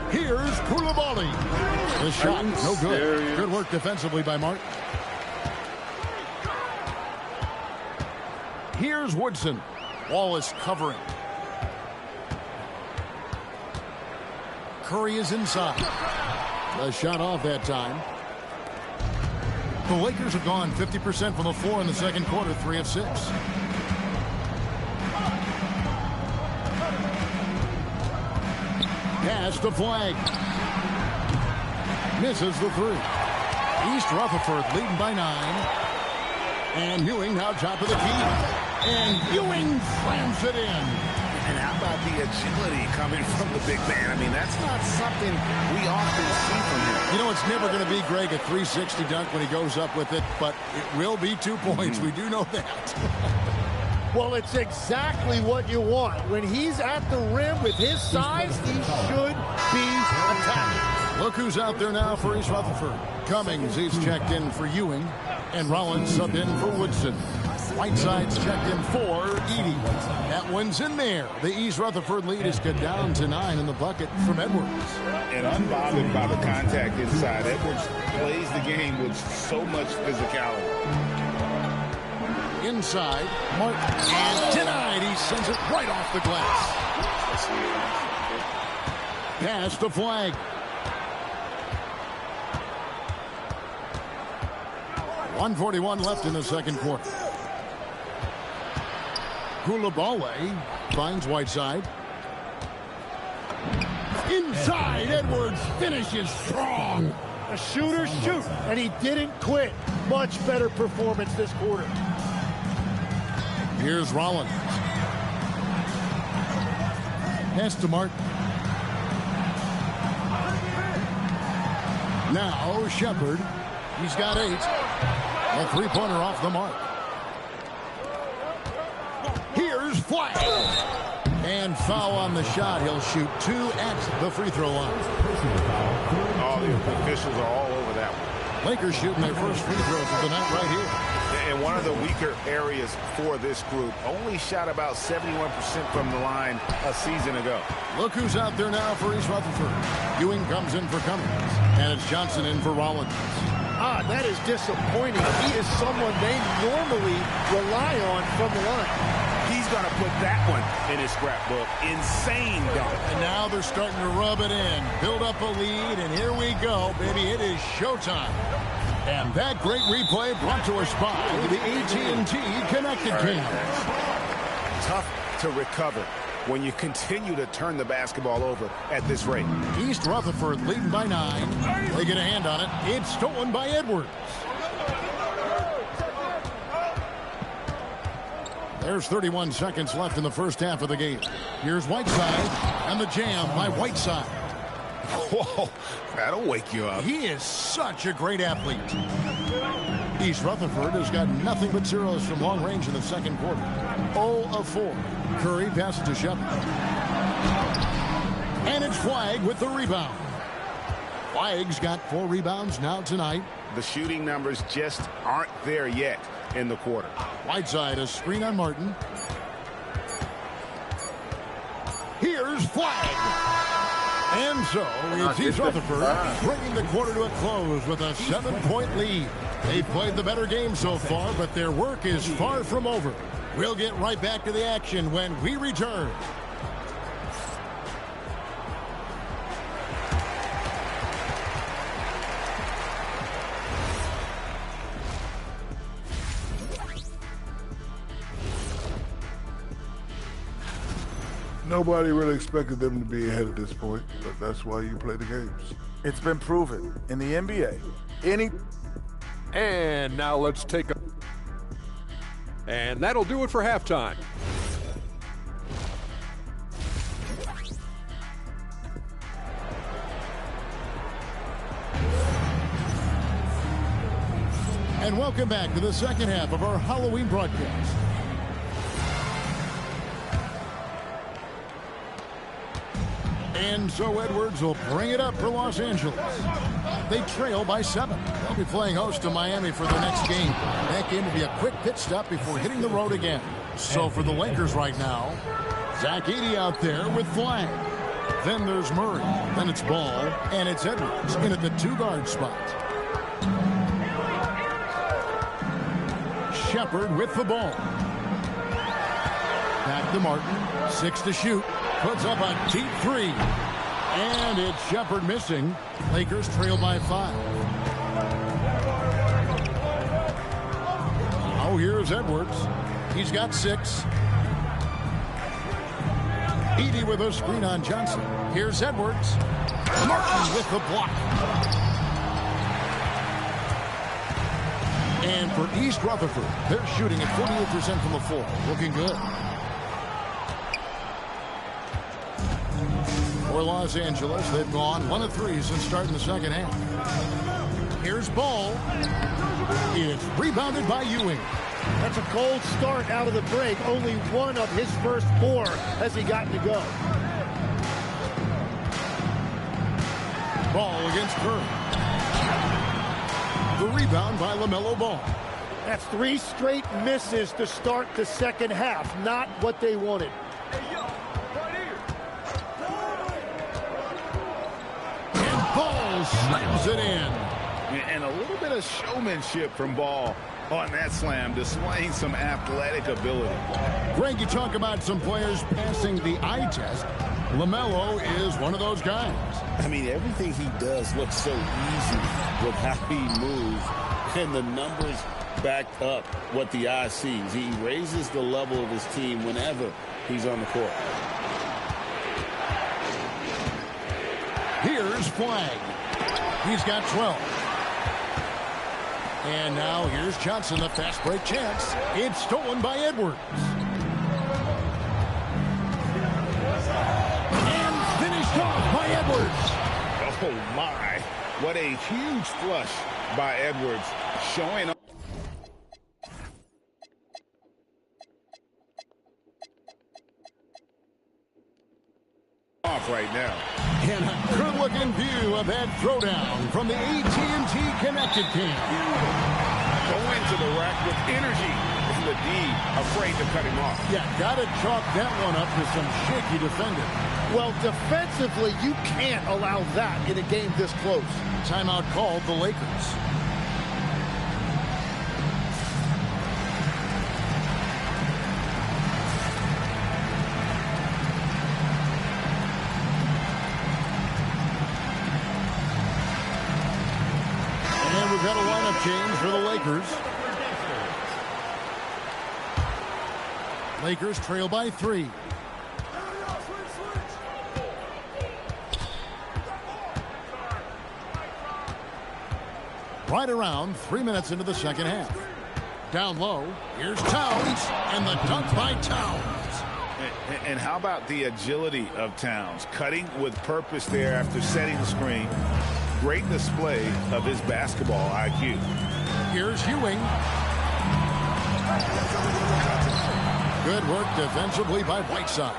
Here's Coulibaly. The shot, no good. Good work defensively by Martin. Here's Woodson. Wallace covering. Curry is inside. The shot off that time. The Lakers have gone 50% from the floor in the second quarter, 3 of 6. Pass to Flag. Misses the 3. East Rutherford leading by 9. And Ewing now top of the key. And Ewing slams it in. And how about the agility coming from the big man? I mean, that's not something we often see from him. You know, it's never going to be, Greg, a 360 dunk when he goes up with it, but it will be 2 points. We do know that. Well, it's exactly what you want. When he's at the rim with his size, he should be attacking. Look who's out there now for East Rutherford. Cummings, he's checked in for Ewing. And Rollins subbed in for Woodson. Whiteside's checked in for Edie. That one's in there. The East Rutherford lead is cut down to 9 in the bucket from Edwards. And unbothered by the contact inside, Edwards plays the game with so much physicality. Inside, Martin, and denied. He sends it right off the glass. Pass to Flag. 1:41 left in the second quarter. Coulibaly finds Whiteside. Inside, Edwards finishes strong. A shooter shoot, and he didn't quit. Much better performance this quarter. Here's Rollins. Pass to Martin. Now Shepard. He's got 8. A 3-pointer off the mark. Here's Flag. And foul on the shot. He'll shoot 2 at the free throw line. Oh, the officials are all over that one. Lakers shooting their first free throws of the night right here. And one of the weaker areas for this group. Only shot about 71% from the line a season ago. Look who's out there now for East Rutherford. Ewing comes in for Cummings. And it's Johnson in for Rollins. That is disappointing. He is someone they normally rely on from the line. He's going to put that one in his scrapbook. Insane dunk. And now they're starting to rub it in. Build up a lead, and here we go, baby. It is showtime. And that great replay brought to us by the AT&T Connected Cams. Tough to recover when you continue to turn the basketball over at this rate. East Rutherford leading by 9. They get a hand on it. It's stolen by Edwards. There's 31 seconds left in the first half of the game. Here's Whiteside, and the jam by Whiteside. Whoa, that'll wake you up. He is such a great athlete. East Rutherford has got nothing but zeros from long range in the second quarter. 0 of 4. Curry passes to Shepard. And it's Flagg with the rebound. Flagg's got 4 rebounds now tonight. The shooting numbers just aren't there yet in the quarter. Whiteside, a screen on Martin. Here's Flagg. And so it's East Rutherford bringing the quarter to a close with a 7-point lead. They've played the better game so far, but their work is far from over. We'll get right back to the action when we return. Nobody really expected them to be ahead at this point, but that's why you play the games. It's been proven in the NBA. And now let's take a... And that'll do it for halftime. And welcome back to the second half of our Halloween broadcast. And so Edwards will bring it up for Los Angeles. They trail by 7. They'll be playing host to Miami for their next game. That game will be a quick pit stop before hitting the road again. So for the Lakers right now, Zach Edey out there with Flagg. Then there's Murray. Then it's Ball. And it's Edwards in at the 2-guard spot. Shepard with the ball. Back to Martin. 6 to shoot. Puts up a deep 3. And it's Shepard missing. Lakers trail by 5. Oh, here's Edwards. He's got 6. Edey with a screen on Johnson. Here's Edwards. Martin with the block. And for East Rutherford, they're shooting at 48% from the floor. Looking good. For Los Angeles, they've gone 1 of 3 since starting the second half. Here's Ball. It's rebounded by Ewing. That's a cold start out of the break. Only 1 of his first 4 has he gotten to go. Ball against Curry. The rebound by LaMelo Ball. That's 3 straight misses to start the second half. Not what they wanted. Ball slams it in. And a little bit of showmanship from Ball on that slam, displaying some athletic ability. Greg, you talk about some players passing the eye test. LaMelo is one of those guys. I mean, everything he does looks so easy with how he moves, and the numbers back up what the eye sees. He raises the level of his team whenever he's on the court. Here's Flagg. He's got 12. And now here's Johnson, the fast break chance. It's stolen by Edwards. And finished off by Edwards. Oh, my. What a huge flush by Edwards, showing up. Off right now. And a good-looking view of that throwdown from the AT&T Connected Team. Go into the rack with energy. And the D afraid to cut him off. Yeah, got to chalk that one up to some shaky defending. Well, defensively, you can't allow that in a game this close. Timeout called the Lakers. And we've got a lineup change for the Lakers. Lakers trail by 3. Right around 3 minutes into the second half. Down low, here's Towns, and the dunk by Towns. And how about the agility of Towns? Cutting with purpose there after setting the screen. Great display of his basketball IQ. Here's Ewing. Good work defensively by Whiteside.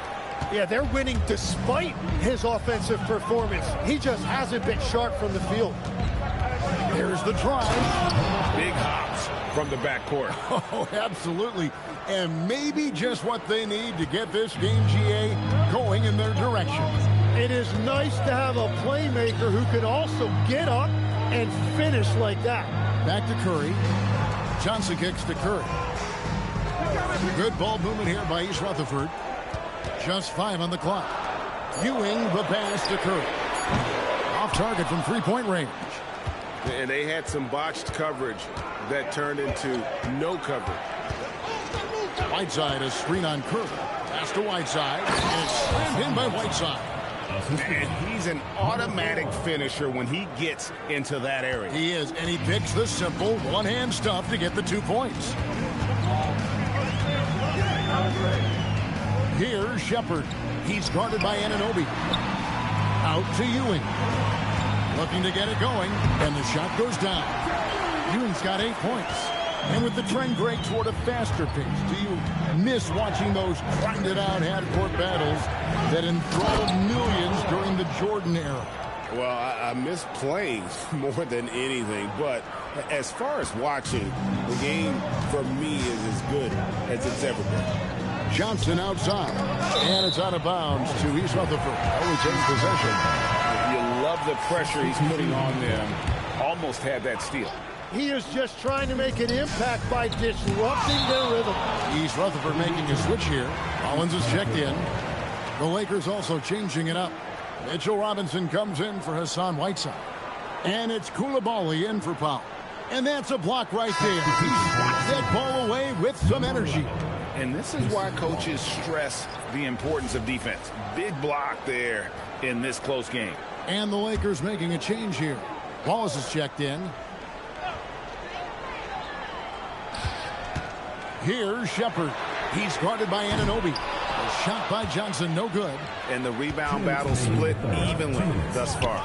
Yeah, they're winning despite his offensive performance. He just hasn't been sharp from the field. Here's the drive. Big hops from the backcourt. Oh, absolutely. And maybe just what they need to get this game, GA, going in their direction. It is nice to have a playmaker who can also get up and finish like that. Back to Curry. Johnson kicks to Curry. Good ball movement here by East Rutherford. Just 5 on the clock. Ewing the pass to Curry. Off target from three-point range. And they had some botched coverage that turned into no coverage. Whiteside, a screen on Curry. Pass to Whiteside, and it's slammed in by Whiteside. And he's an automatic finisher when he gets into that area. He is, and he picks the simple one-hand stuff to get the 2 points. Here's Shepard. He's guarded by Anunoby. Out to Ewing. Looking to get it going, and the shot goes down. Ewing's got 8 points. And with the trend, Greg, toward a faster pace, do you miss watching those grinded-out half-court battles that enthralled millions during the Jordan era? Well, I miss playing more than anything, but as far as watching, the game for me is as good as it's ever been. Johnson outside, and it's out of bounds to East Rutherford. Always in possession. You love the pressure he's putting on them. Almost had that steal. He is just trying to make an impact by disrupting their rhythm. East Rutherford making a switch here. Rollins is checked in. The Lakers also changing it up. Mitchell Robinson comes in for Hassan Whiteside. And it's Coulibaly in for Powell. And that's a block right there. He swats that ball away with some energy. And this is why coaches stress the importance of defense. Big block there in this close game. And the Lakers making a change here. Wallace is checked in. Here's Shepard. He's guarded by Anunoby. A shot by Johnson, no good. And the rebound battle split evenly thus far.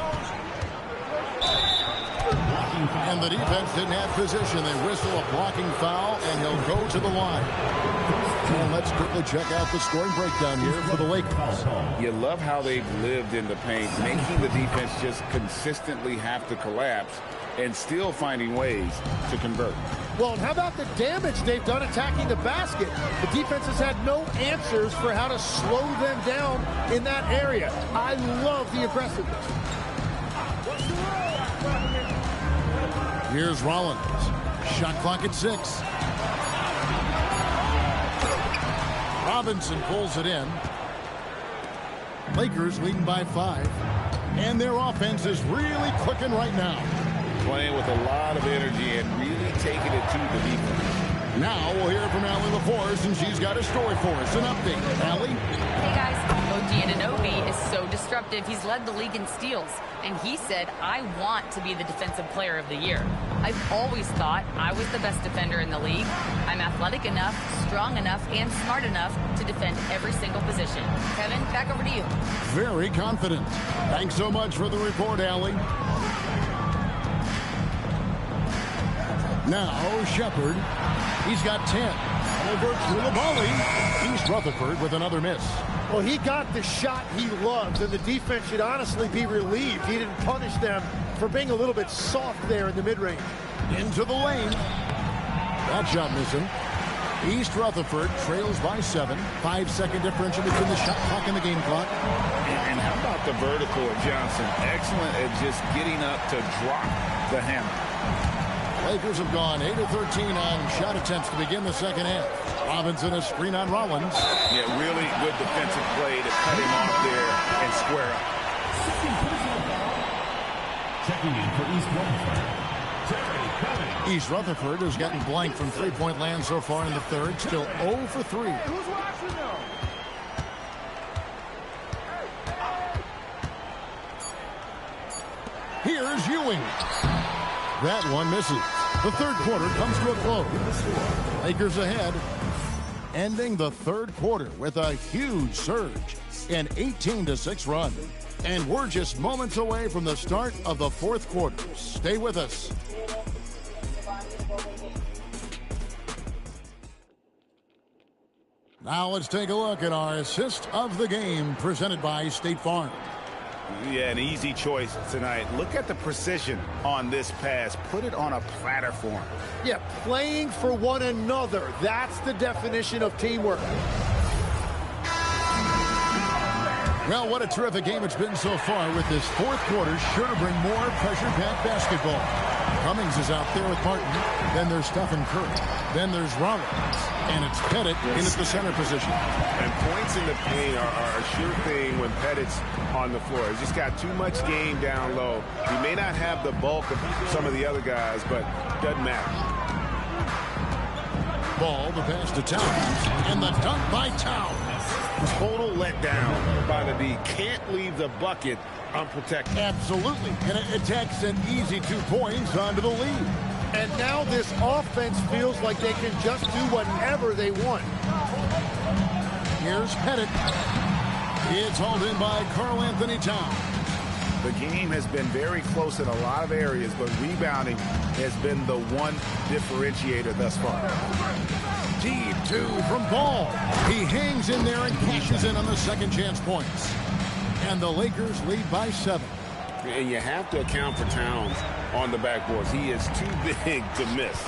And the defense didn't have position. They whistle a blocking foul, and he'll go to the line. And let's quickly check out the scoring breakdown here for the Lakers. You love how they've lived in the paint, making the defense just consistently have to collapse and still finding ways to convert. Well, and how about the damage they've done attacking the basket? The defense has had no answers for how to slow them down in that area. I love the aggressiveness. Here's Rollins. Shot clock at 6. Robinson pulls it in. Lakers leading by 5. And their offense is really clicking right now. Playing with a lot of energy and really taking it to the defense. Now we'll hear from Allie LaForce, and she's got a story for us. An update. Allie? Hey, guys. OG Anunoby is so disruptive. He's led the league in steals. And he said, I want to be the defensive player of the year. I've always thought I was the best defender in the league. I'm athletic enough, strong enough, and smart enough to defend every single position. Kevin, back over to you. Very confident. Thanks so much for the report, Allie. Now, Shepard. He's got 10. Over Coulibaly. East Rutherford with another miss. Well, he got the shot he loves, and the defense should honestly be relieved. He didn't punish them for being a little bit soft there in the mid-range. Into the lane. That shot missing. East Rutherford trails by 7. 5-second differential between the shot clock and the game clock. And how about the vertical of Johnson? Excellent at just getting up to drop the hammer. Lakers have gone 8 of 13 on shot attempts to begin the second half. Robinson a screen on Rollins. Yeah, really good defensive play to cut him off there and square up. Checking in for East Rutherford. East Rutherford has gotten blank from three-point land so far in the third. Still 0 for 3. Who's watching though? Here's Ewing. That one misses. The third quarter comes to a close. Lakers ahead, ending the third quarter with a huge surge, an 18-6 run. And we're just moments away from the start of the fourth quarter. Stay with us. Now let's take a look at our assist of the game presented by State Farm. Yeah, an easy choice tonight. Look at the precision on this pass. Put it on a platter for him. Yeah, playing for one another. That's the definition of teamwork. Well, what a terrific game it's been so far, with this fourth quarter sure to bring more pressure-packed basketball. Cummings is out there with Martin. Then there's Stephen Curry. Then there's Rollins. And it's Pettit in at the center position. And points in the paint are a sure thing when Pettit's on the floor. He's just got too much game down low. He may not have the bulk of some of the other guys, but doesn't matter. Ball, the pass to Towns. And the dunk by Towns. Total letdown by the D. Can't leave the bucket unprotected. Absolutely. And it takes an easy 2 points onto the lead. And now this offense feels like they can just do whatever they want. Here's Pettit. It's hauled in by Karl Anthony Towns. The game has been very close in a lot of areas, but rebounding has been the one differentiator thus far. Deep two from Ball. He hangs in there and cashes in on the second chance points. And the Lakers lead by 7. And you have to account for Towns on the backboards. He is too big to miss.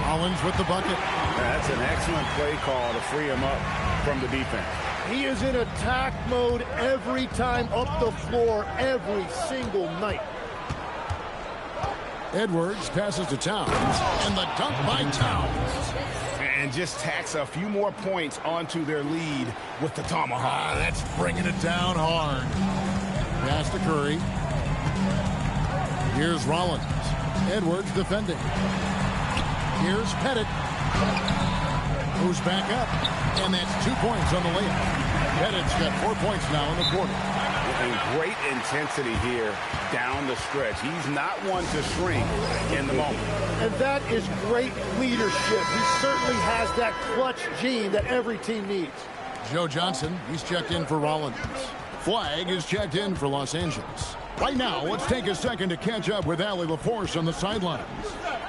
Collins with the bucket. That's an excellent play call to free him up from the defense. He is in attack mode every time up the floor, every single night. Edwards passes to Towns, and the dunk by Towns. And just tacks a few more points onto their lead with the tomahawk. That's bringing it down hard. Pass to Curry. Here's Rollins. Edwards defending. Here's Pettit. Moves back up. And that's 2 points on the layup. Pettit's got 4 points now in the quarter. And great intensity here down the stretch. He's not one to shrink in the moment. And that is great leadership. He certainly has that clutch gene that every team needs. Joe Johnson, he's checked in for Rollins. Flag is checked in for Los Angeles. Right now, let's take a second to catch up with Allie LaForce on the sidelines.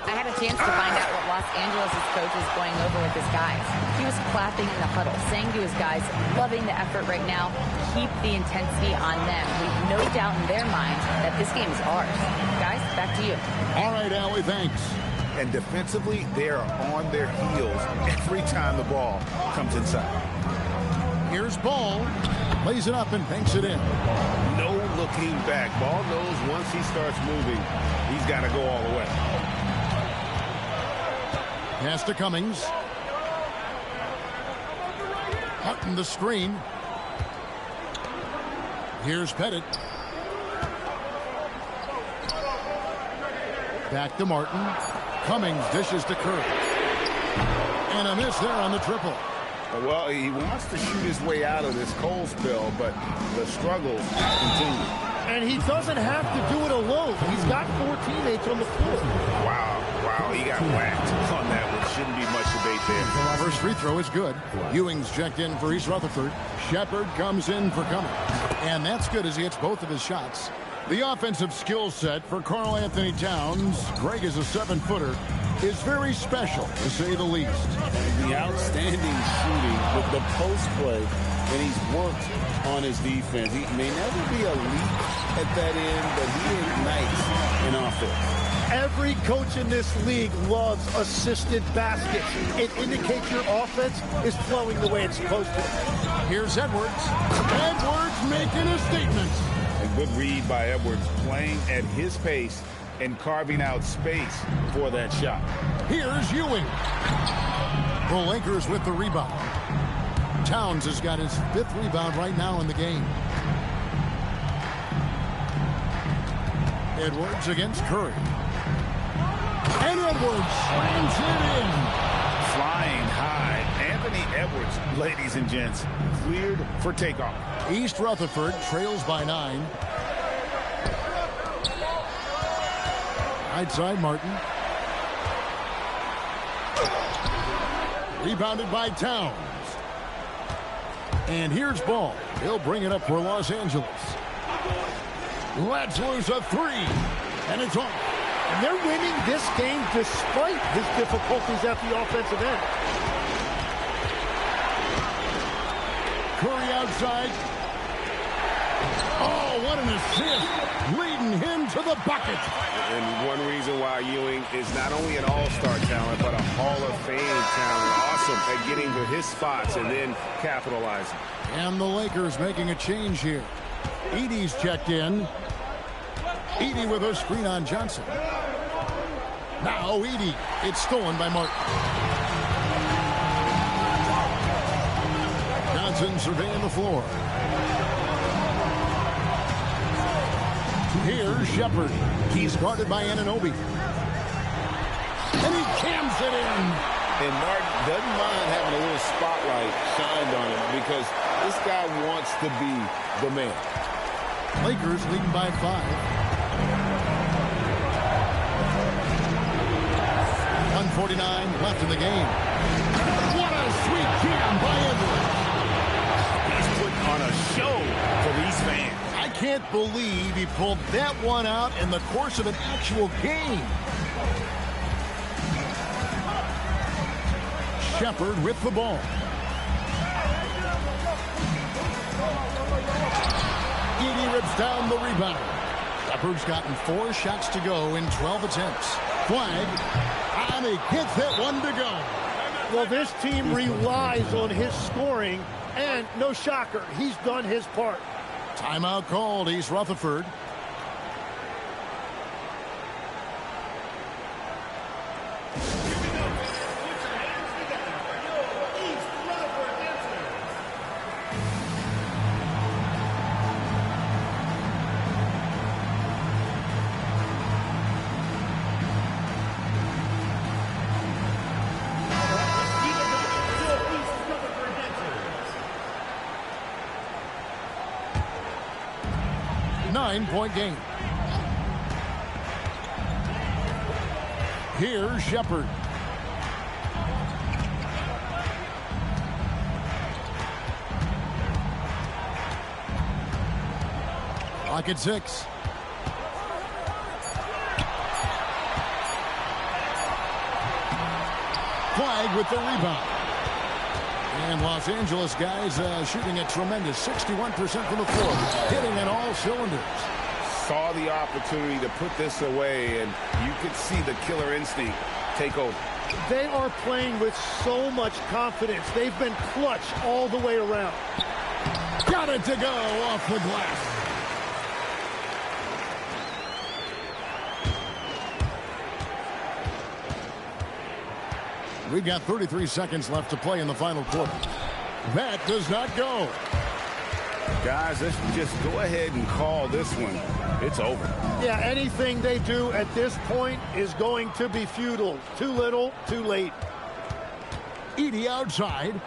I had a chance to find out what Los Angeles' coach is going over with his guys. He was clapping in the huddle, saying to his guys, loving the effort right now, keep the intensity on them. Leave no doubt in their minds that this game is ours. Guys, back to you. All right, Allie, thanks. And defensively, they are on their heels every time the ball comes inside. Here's Ball. Lays it up and banks it in. No looking back. Ball knows once he starts moving, he's got to go all the way. Pass to Cummings. Hutton the screen. Here's Pettit. Back to Martin. Cummings dishes to Curry. And a miss there on the triple. Well, he wants to shoot his way out of this cold spell, but the struggles continue. And he doesn't have to do it alone. He's got 4 teammates on the floor. Wow, he got whacked on that one. Shouldn't be much debate there. First free throw is good. Ewing's checked in for East Rutherford. Shepard comes in for Cummings. And that's good as he hits both of his shots. The offensive skill set for Karl Anthony Towns, Greg is a 7-footer, is very special, to say the least. The outstanding shooting with the post play, and he's worked on his defense. He may never be elite at that end, but he ignites an offense. Every coach in this league loves assisted baskets. It indicates your offense is flowing the way it's supposed to. Here's Edwards. Edwards making a statement. A good read by Edwards, playing at his pace and carving out space for that shot. Here's Ewing. The Lakers with the rebound. Towns has got his 5th rebound right now in the game. Edwards against Curry. And Edwards slams it in. Flying high. Anthony Edwards, ladies and gents, cleared for takeoff. East Rutherford trails by 9. Right side, Martin. Rebounded by Towns. And here's Ball. He'll bring it up for Los Angeles. Let's lose a three. And it's off. And they're winning this game despite his difficulties at the offensive end. Curry outside. Oh, what an assist. Leading him to the bucket. And one reason why Ewing is not only an all-star talent, but a Hall of Fame talent. Awesome at getting to his spots and then capitalizing. And the Lakers making a change here. Edey's checked in. Edey with a screen on Johnson. Now Edey. It's stolen by Martin. Johnson surveying the floor. Here's Shepard. He's guarded by Anunoby. And he cams it in. And Martin doesn't mind having a little spotlight shined on him because this guy wants to be the man. Lakers leading by 5. 1:49 left in the game. What a sweet jam by Edwards. He's putting on a show for these fans. I can't believe he pulled that one out in the course of an actual game. Shepard with the ball. Edey rips down the rebound. Shepard's gotten 4 shots to go in 12 attempts. Flag, and he gets that one to go. Well, this team relies on his scoring, and no shocker, he's done his part. Timeout called. East Rutherford. Nine-point game. Here's Shepard. Clock at 6. Flag with the rebound. And Los Angeles guys shooting a tremendous 61% from the floor, hitting on all cylinders. Saw the opportunity to put this away, and you could see the killer instinct take over. They are playing with so much confidence. They've been clutch all the way around. Got it to go off the glass. We've got 33 seconds left to play in the final quarter. That does not go. Guys, let's just go ahead and call this one. It's over. Yeah, anything they do at this point is going to be futile. Too little, too late. Edey outside.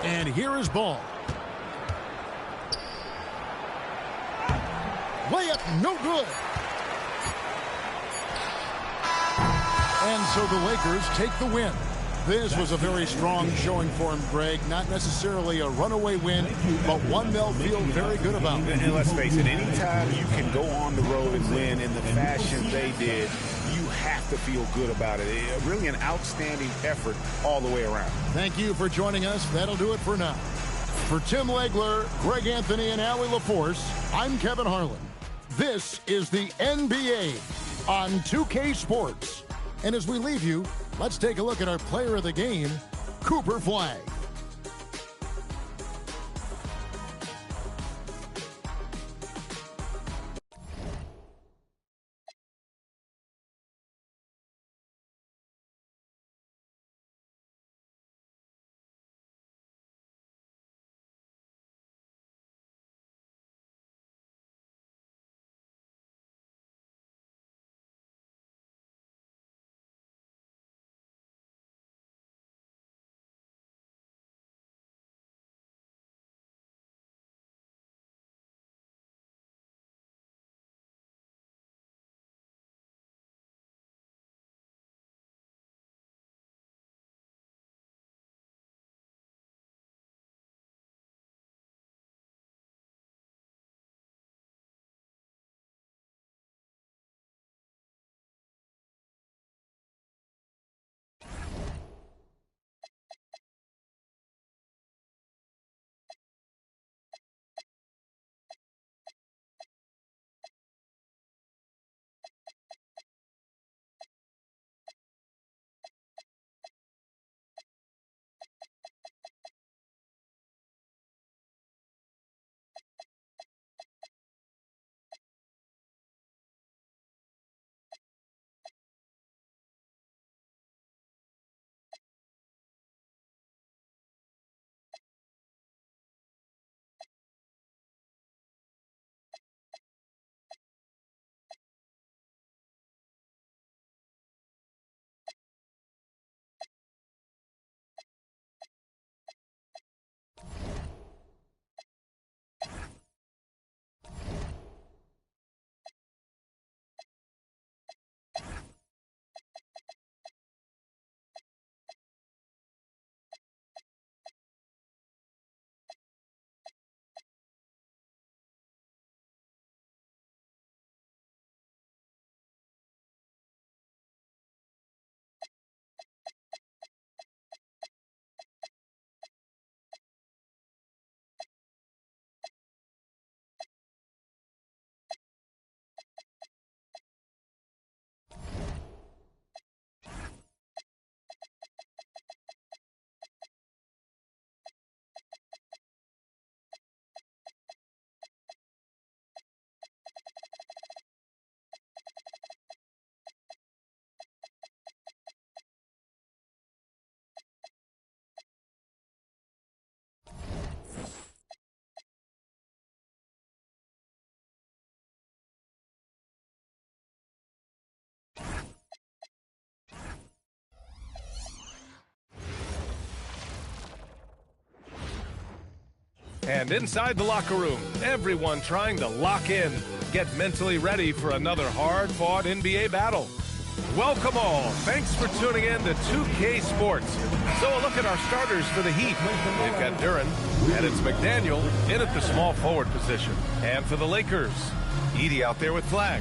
And here is Ball. Layup no good. And so the Lakers take the win. This was a very strong showing for him, Greg. Not necessarily a runaway win, but one they'll feel very good about. And let's face it, anytime you can go on the road and win in the fashion they did, you have to feel good about it. Really an outstanding effort all the way around. Thank you for joining us. That'll do it for now. For Tim Legler, Greg Anthony, and Allie LaForce, I'm Kevin Harlan. This is the NBA on 2K Sports. And as we leave you, let's take a look at our player of the game, Cooper Flagg. And inside the locker room, everyone trying to lock in, get mentally ready for another hard-fought NBA battle. Welcome all. Thanks for tuning in to 2K Sports. So a look at our starters for the Heat. We've got Duren, and it's McDaniel in at the small forward position. And for the Lakers, Edey out there with Flag.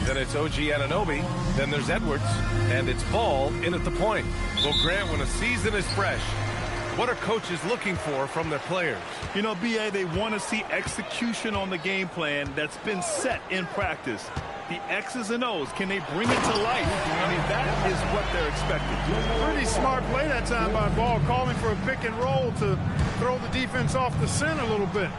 Then it's OG Anunoby, then there's Edwards, and it's Ball in at the point. Well, Grant, when a season is fresh, what are coaches looking for from their players? You know, B.A., they want to see execution on the game plan that's been set in practice. The X's and O's, can they bring it to life? I mean, that is what they're expecting. Pretty smart play that time by Ball, calling for a pick and roll to throw the defense off the scent a little bit.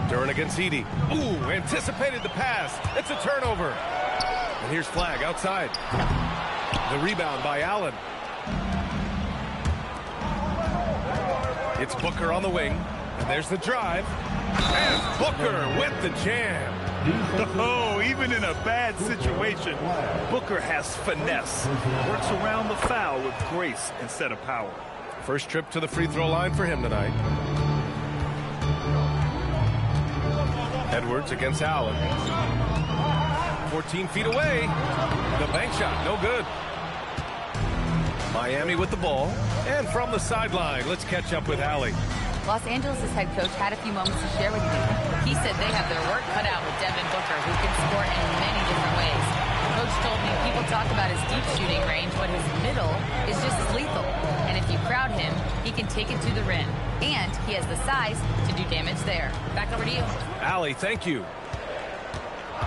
Duren against Edey. Ooh, anticipated the pass. It's a turnover. And here's Flag outside. The rebound by Allen. It's Booker on the wing. And there's the drive. And Booker with the jam. Oh, even in a bad situation, Booker has finesse. Works around the foul with grace instead of power. First trip to the free throw line for him tonight. Edwards against Allen. 14 feet away. The bank shot, no good. Miami with the ball. And from the sideline, let's catch up with Allie. Los Angeles' head coach had a few moments to share with me. He said they have their work cut out with Devin Booker, who can score in many different ways. Coach told me people talk about his deep shooting range, but his middle is just as lethal. And if you crowd him, he can take it to the rim. And he has the size to do damage there. Back over to you. Allie, thank you.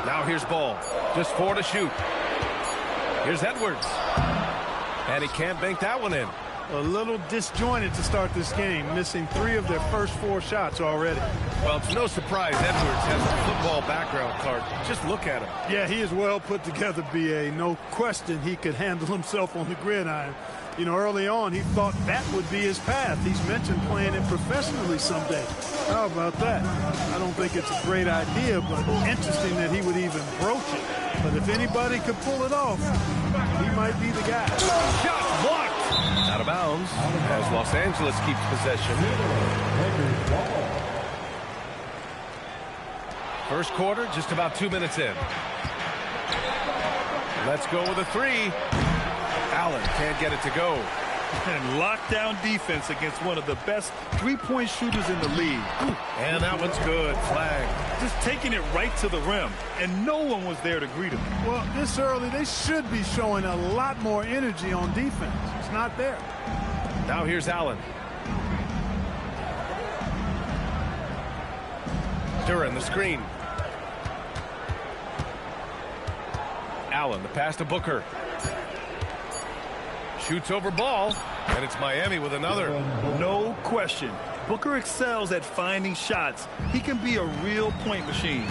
Now here's Ball. Just 4 to shoot. Here's Edwards. And he can't bank that one in. A little disjointed to start this game, missing 3 of their first 4 shots already. Well, it's no surprise Edwards has a football background card. Just look at him. Yeah, he is well put together, B.A. No question he could handle himself on the gridiron. You know, early on, he thought that would be his path. He's mentioned playing it professionally someday. How about that? I don't think it's a great idea, but interesting that he would even broach it. But if anybody could pull it off, he might be the guy. Shot blocked. Out of bounds as Los Angeles keeps possession. First quarter, just about 2 minutes in. Let's go with a 3. Allen can't get it to go. And lockdown defense against one of the best three-point shooters in the league. And that one's good. Flag. Just taking it right to the rim, and no one was there to greet him. Well, this early, they should be showing a lot more energy on defense. It's not there. Now here's Allen. Duren, the screen. Allen, the pass to Booker. Shoots over Ball, and it's Miami with another. No question. Booker excels at finding shots. He can be a real point machine.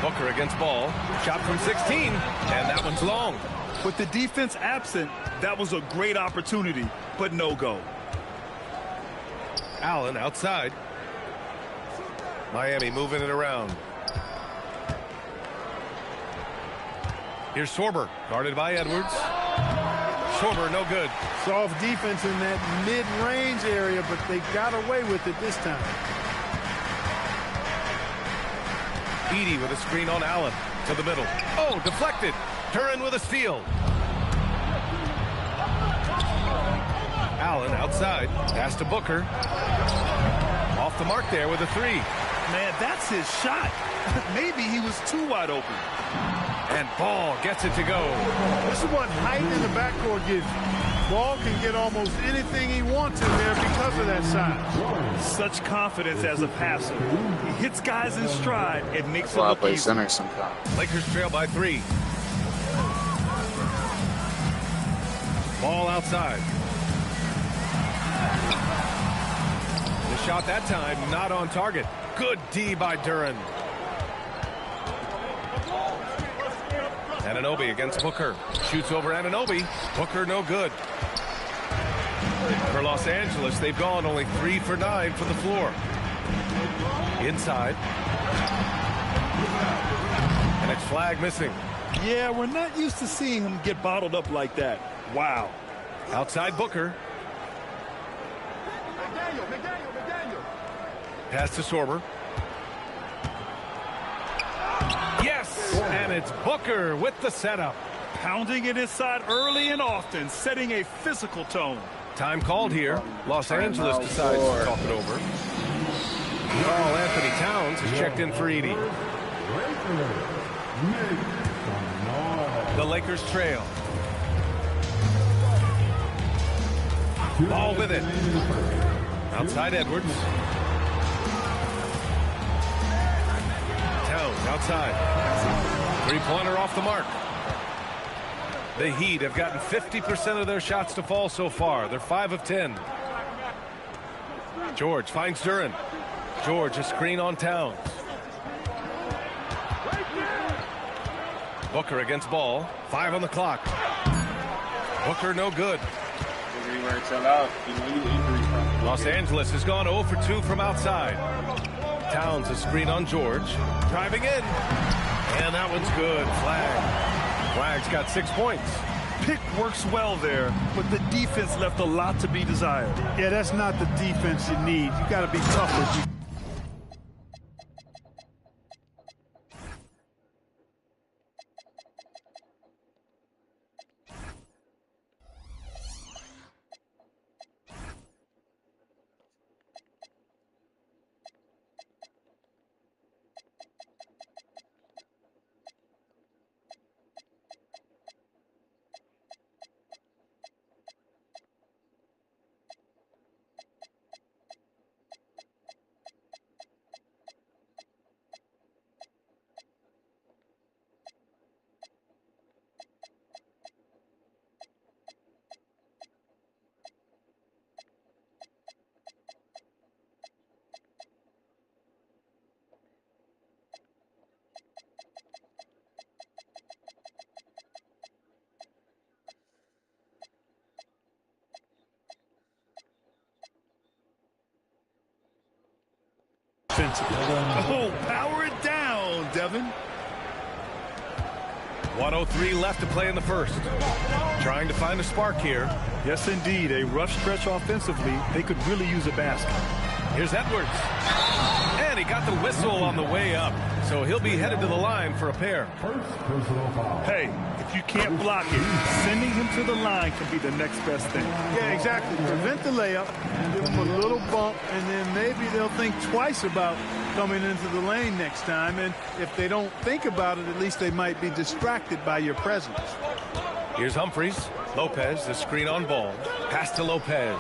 Booker against Ball. Shot from 16, and that one's long. With the defense absent, that was a great opportunity, but no go. Allen outside. Miami moving it around. Here's Sorber, guarded by Edwards. Sorber, no good. Soft defense in that mid-range area, but they got away with it this time. Edey with a screen on Allen to the middle. Oh, deflected. Duren with a steal. Allen outside. Pass to Booker. Off the mark there with a three. Man, that's his shot. Maybe he was too wide open. And Ball gets it to go. This is what height in the backcourt gives you. Ball can get almost anything he wants in there because of that size. Such confidence as a passer. He hits guys in stride and makes it Well, I look play easy. center sometimes. Lakers trail by 3. Ball outside. The shot that time not on target. Good D by Duren. Anunoby against Booker. Shoots over Anunoby. Booker no good. For Los Angeles, they've gone only 3 for 9 from the floor. Inside. And it's flag missing. Yeah, we're not used to seeing him get bottled up like that. Wow. Outside Booker. Pass to Sorber. Yes! And it's Booker with the setup. Pounding it inside early and often, setting a physical tone. Time called here. Los Angeles decides to talk it over. Carl Anthony Towns has checked in for Edey. The Lakers trail. Ball with it. Outside Edwards. Towns outside. Three-pointer off the mark. The Heat have gotten 50% of their shots to fall so far. They're 5 of 10. George finds Duren. George a screen on Towns. Booker against Ball. 5 on the clock. Booker no good. Los Angeles has gone 0 for 2 from outside. Towns a screen on George. Driving in. And that one's good. Flag. Flag's got 6 points. Pick works well there, but the defense left a lot to be desired. Yeah, that's not the defense you need. You got to be tougher. Oh, power it down, Devin. 1:03 left to play in the first. Trying to find a spark here. Yes, indeed. A rough stretch offensively. They could really use a basket. Here's Edwards. And he got the whistle on the way up. So he'll be headed to the line for a pair. Hey, if you can't block it, sending him to the line can be the next best thing. Yeah, exactly. Prevent the layup, give them a little bump, and then maybe they'll think twice about coming into the lane next time. And if they don't think about it, at least they might be distracted by your presence. Here's Humphries. Lopez, the screen on Ball. Pass to Lopez.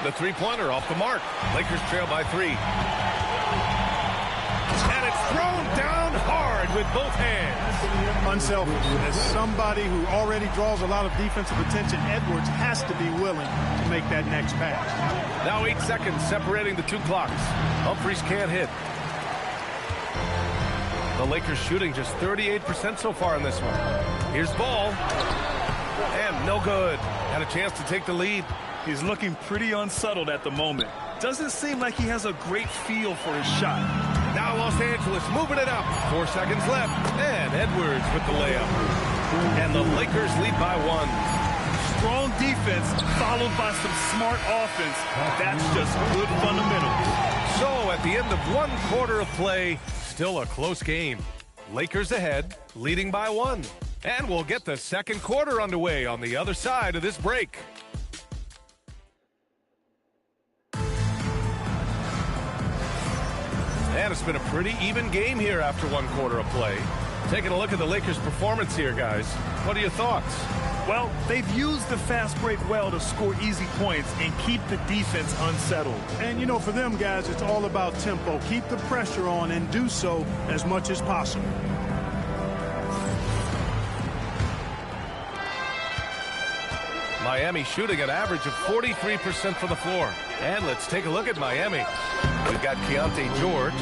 The three-pointer off the mark. Lakers trail by 3. And it's thrown down hard with both hands. Unselfish. As somebody who already draws a lot of defensive attention, Edwards has to be willing to make that next pass. Now 8 seconds separating the 2 clocks. Humphries can't hit. The Lakers shooting just 38% so far in this one. Here's Ball. And no good. Had a chance to take the lead. He's looking pretty unsettled at the moment. doesn't seem like he has a great feel for his shot. Now Los Angeles moving it up. 4 seconds left. And Edwards with the layup. And the Lakers lead by 1. Strong defense followed by some smart offense. That's just good fundamentals. So at the end of 1 quarter of play, still a close game. Lakers ahead, leading by 1. And we'll get the second quarter underway on the other side of this break. And it's been a pretty even game here after 1 quarter of play. Taking a look at the Lakers' performance here, guys. What are your thoughts? Well, they've used the fast break well to score easy points and keep the defense unsettled. And, you know, for them guys, it's all about tempo. Keep the pressure on and do so as much as possible. Miami shooting an average of 43% from the floor. And let's take a look at Miami. We've got Keontae George,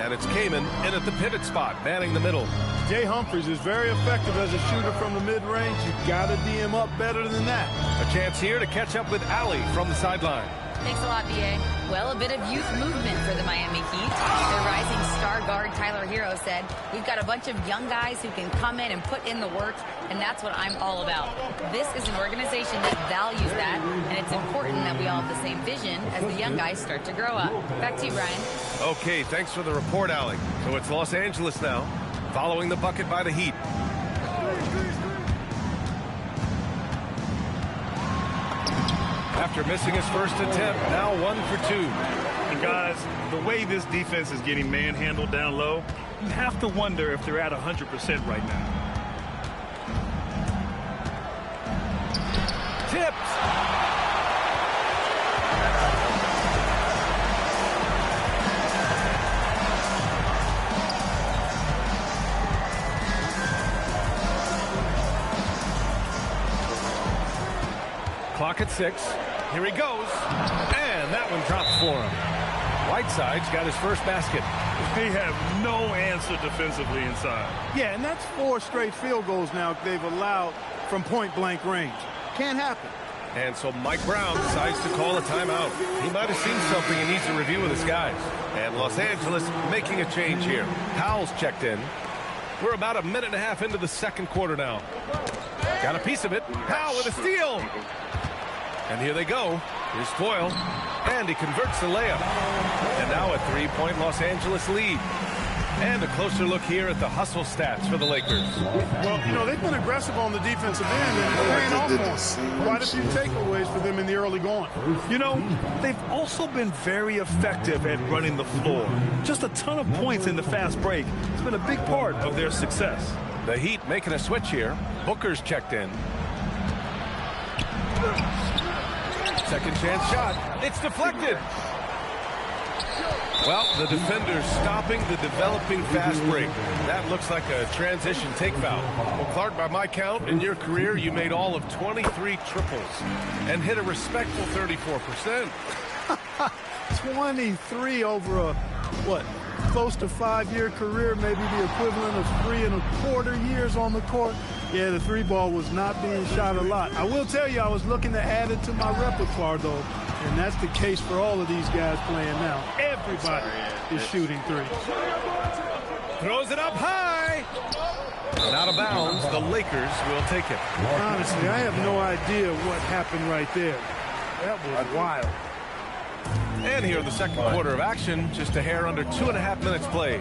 and it's Kaman in at the pivot spot, manning the middle. Jay Humphries is very effective as a shooter from the mid-range. You got to D him up better than that. A chance here to catch up with Ali from the sideline. Thanks a lot, B.A. Well, a bit of youth movement for the Miami Heat. Their rising star guard, Tyler Hero, said, "We've got a bunch of young guys who can come in and put in the work, and that's what I'm all about." This is an organization that values that, and it's important that we all have the same vision as the young guys start to grow up. Back to you, Brian. Okay, thanks for the report, Ali. So it's Los Angeles now, following the bucket by the Heat. After missing his first attempt, now 1 for 2. And guys, the way this defense is getting manhandled down low, you have to wonder if they're at 100% right now. Tips. Clock at 6. Here he goes. And that one dropped for him. Whiteside's got his first basket. They have no answer defensively inside. Yeah, and that's 4 straight field goals now they've allowed from point-blank range. Can't happen. And so Mike Brown decides to call a timeout. He might have seen something he needs to review with his guys. And Los Angeles making a change here. Howell's checked in. We're about a minute and a half into the second quarter now. Got a piece of it. Howell with a steal. And here they go. Here's Foyle. And he converts the layup. And now a 3-point Los Angeles lead. And a closer look here at the hustle stats for the Lakers. Well, you know, they've been aggressive on the defensive end and paying off on them. Quite a few takeaways for them in the early going. You know, they've also been very effective at running the floor. Just a ton of points in the fast break. It's been a big part of their success. The Heat making a switch here. Booker's checked in. Second chance shot. It's deflected. Well, the defender's stopping the developing fast break. That looks like a transition take foul. Well, Clark, by my count, in your career, you made all of 23 triples and hit a respectful 34%. 23 over a, what, close to 5-year career, maybe the equivalent of 3 1/4 years on the court. Yeah, the 3-ball was not being shot a lot. I will tell you, I was looking to add it to my repertoire, though, and that's the case for all of these guys playing now. Everybody is shooting 3. Throws it up high. And out of bounds, the Lakers will take it. Honestly, I have no idea what happened right there. That was wild. And here in the second quarter of action, just a hair under 2.5 minutes played.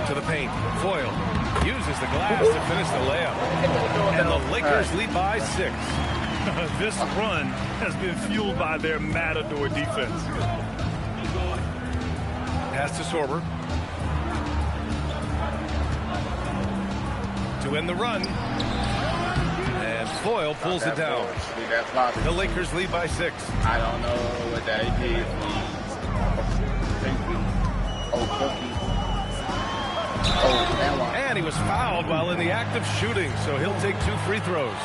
To the paint. Foyle uses the glass to finish the layup. And the Lakers lead by 6. This run has been fueled by their matador defense. Pass to Sorber. To end the run. And Foyle pulls it down. The Lakers lead by 6. I don't know what that is. And he was fouled while in the act of shooting, so he'll take 2 free throws.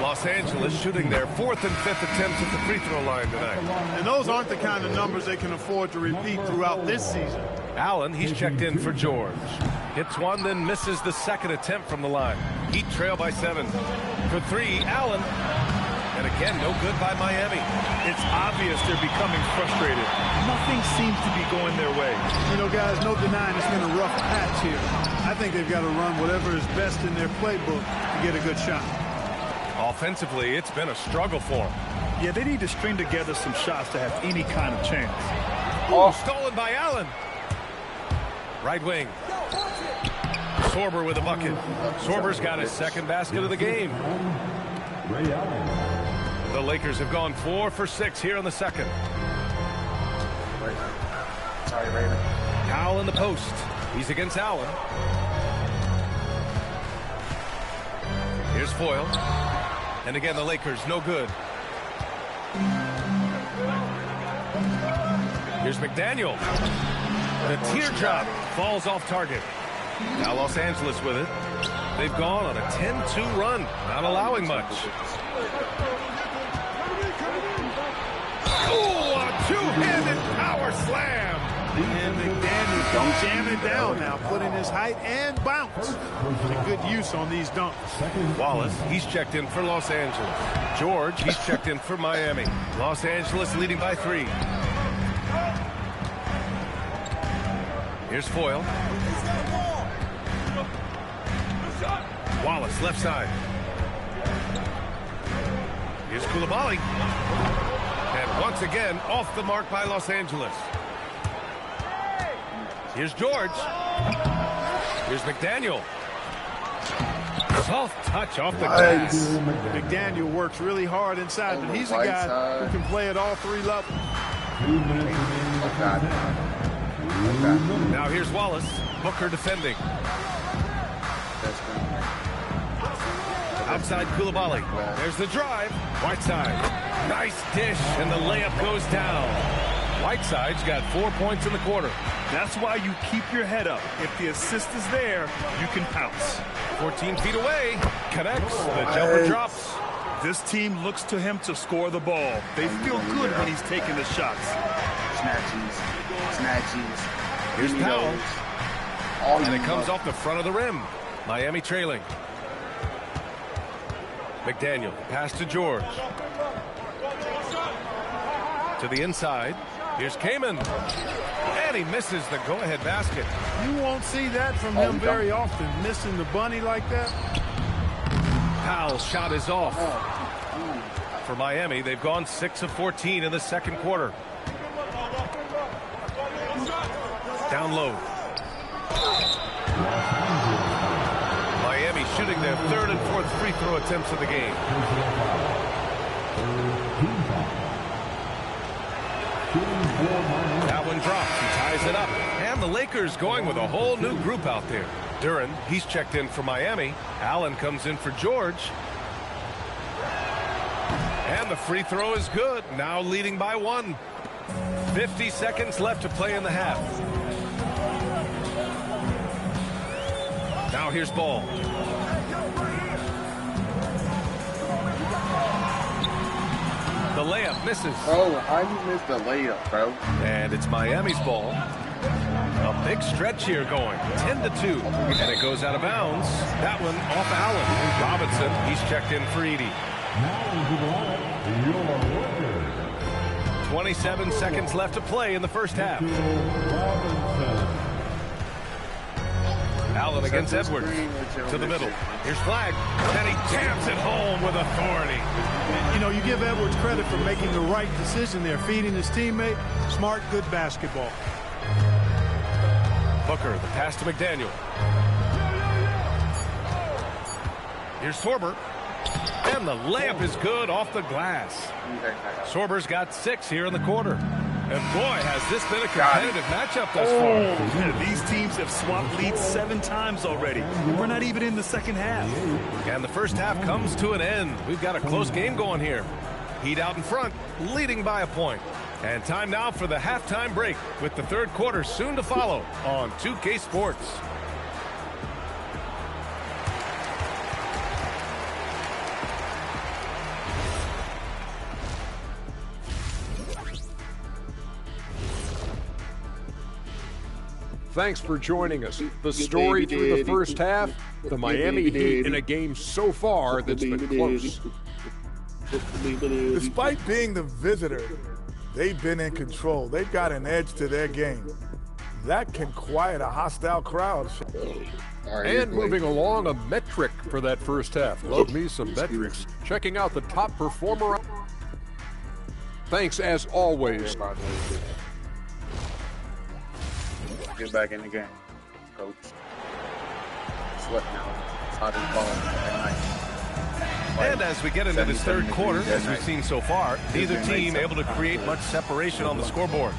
Los Angeles shooting their 4th and 5th attempts at the free throw line tonight. And those aren't the kind of numbers they can afford to repeat throughout this season. Allen, he's checked in for George. Hits one, then misses the second attempt from the line. Heat trail by 7. For 3, Allen. And again, no good by Miami. It's obvious they're becoming frustrated. Nothing seems to be going their way. You know, guys, no denying it's been a rough patch here. I think they've got to run whatever is best in their playbook to get a good shot. Offensively, it's been a struggle for them. Yeah, they need to string together some shots to have any kind of chance. Oh, stolen by Allen. Right wing. Sorber with a bucket. Sorber's got his second basket of the game. The Lakers have gone 4 for 6 here in the second. Sorry, Raven. Powell in the post. He's against Allen. Here's Foyle. And again, the Lakers, no good. Here's McDaniel. The teardrop falls off target. Now Los Angeles with it. They've gone on a 10-2 run, not allowing much. Oh, a two-handed power slam. And McDaniel jamming down now, putting his height and bounce to good use on these dunks. Wallace, he's checked in for Los Angeles. George, he's checked in for Miami. Los Angeles leading by 3. Here's Foyle. Wallace, left side. Here's Coulibaly. And once again, off the mark by Los Angeles. Here's George. Here's McDaniel. Soft touch off the glass. McDaniel works really hard inside, but he's a guy who can play at all 3 levels. Now here's Wallace. Booker defending. Outside Coulibaly. There's the drive. Whiteside. Nice dish, and the layup goes down. Whiteside's got 4 points in the quarter. That's why you keep your head up. If the assist is there, you can pounce. 14 feet away. Connects. The jumper drops. This team looks to him to score the ball. They feel good when he's taking the shots. Snatchies. Here's Powell. And it comes off the front of the rim. Miami trailing. McDaniel. Pass to George. To the inside. Here's Kaman. And he misses the go-ahead basket. You won't see that from him very often, missing the bunny like that. Powell's shot is off. For Miami, they've gone 6 of 14 in the second quarter. Down low. Miami shooting their 3rd and 4th free throw attempts of the game. That one drops. He ties it up. And the Lakers going with a whole new group out there. Duren, he's checked in for Miami. Allen comes in for George. And the free throw is good. Now leading by 1. 50 seconds left to play in the half. Now here's Ball. The layup misses. Oh, how you missed the layup, bro? And it's Miami's ball. A big stretch here going. 10-2. And it goes out of bounds. That one off Allen. Robinson, he's checked in for Edey. 27 seconds left to play in the first half. Allen against Edwards. To the middle. Here's Flag. And he jams it home with authority. You know, you give Edwards credit for making the right decision there, feeding his teammate. Smart, good basketball. Booker, the pass to McDaniel. Here's Sorber. And the layup is good off the glass. Sorber's got 6 here in the quarter. And boy, has this been a competitive matchup thus far. Yeah, these teams have swapped leads 7 times already. We're not even in the second half. And the first half comes to an end. We've got a close game going here. Heat out in front, leading by a point. And time now for the halftime break, with the third quarter soon to follow on 2K Sports. Thanks for joining us. The story through the first half, the Miami Heat in a game so far that's been close. Despite being the visitor, they've been in control. They've got an edge to their game. That can quiet a hostile crowd. And moving along, a metric for that first half. Love me some metrics. Checking out the top performer. Thanks as always. Get back in the game, coach. Sweat now. It's hot as balls at night. And as we get into this third quarter, as we've seen so far, neither team able to create much separation on the scoreboard.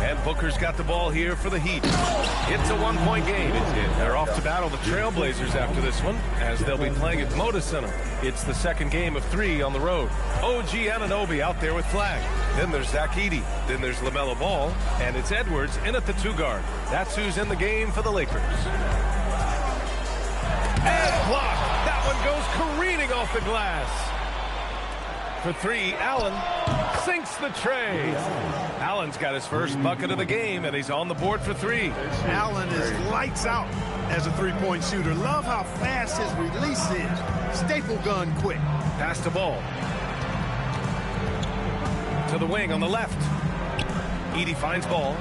And Booker's got the ball here for the Heat. It's a one-point game. They're off to battle the Trailblazers after this one, as they'll be playing at Moda Center. It's the second game of 3 on the road. OG Anunoby out there with Flag. Then there's Zach Edey. Then there's LaMelo Ball. And it's Edwards in at the 2 guard. That's who's in the game for the Lakers. And blocked. That one goes careening off the glass. For 3, Allen sinks the tray. Allen's got his first bucket of the game, and he's on the board for 3. Allen is lights out as a three-point shooter. Love how fast his release is. Staple gun quick. Pass the ball to the wing on the left. Edey finds ball.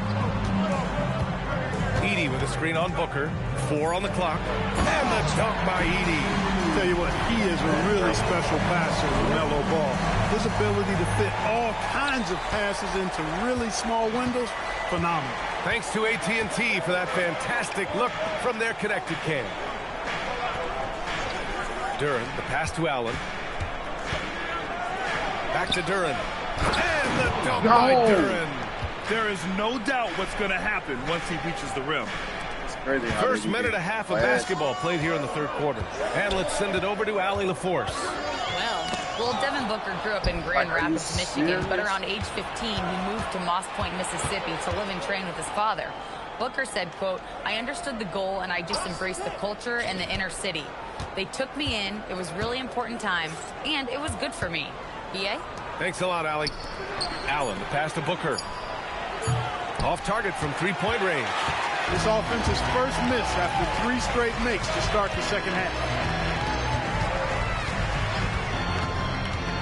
Edey with a screen on Booker. 4 on the clock. And the dunk by Edey. Tell you what, he is a really special passer, LaMelo Ball. His ability to fit all kinds of passes into really small windows, phenomenal. Thanks to AT&T for that fantastic look from their connected cam. Duren, the pass to Allen. Back to Duren. And the dunk by Duren. There is no doubt what's going to happen once he reaches the rim. First minute and a half of basketball played here in the third quarter. And let's send it over to Allie LaForce. Well, Devin Booker grew up in Grand Rapids, Michigan, but around age 15, he moved to Moss Point, Mississippi to live and train with his father. Booker said, quote, "I understood the goal and I just embraced the culture and the inner city. They took me in. It was really important time, and it was good for me." B.A.? Thanks a lot, Allie. Allen, the pass to Booker. Off target from three-point range. This offense's first miss after 3 straight makes to start the second half.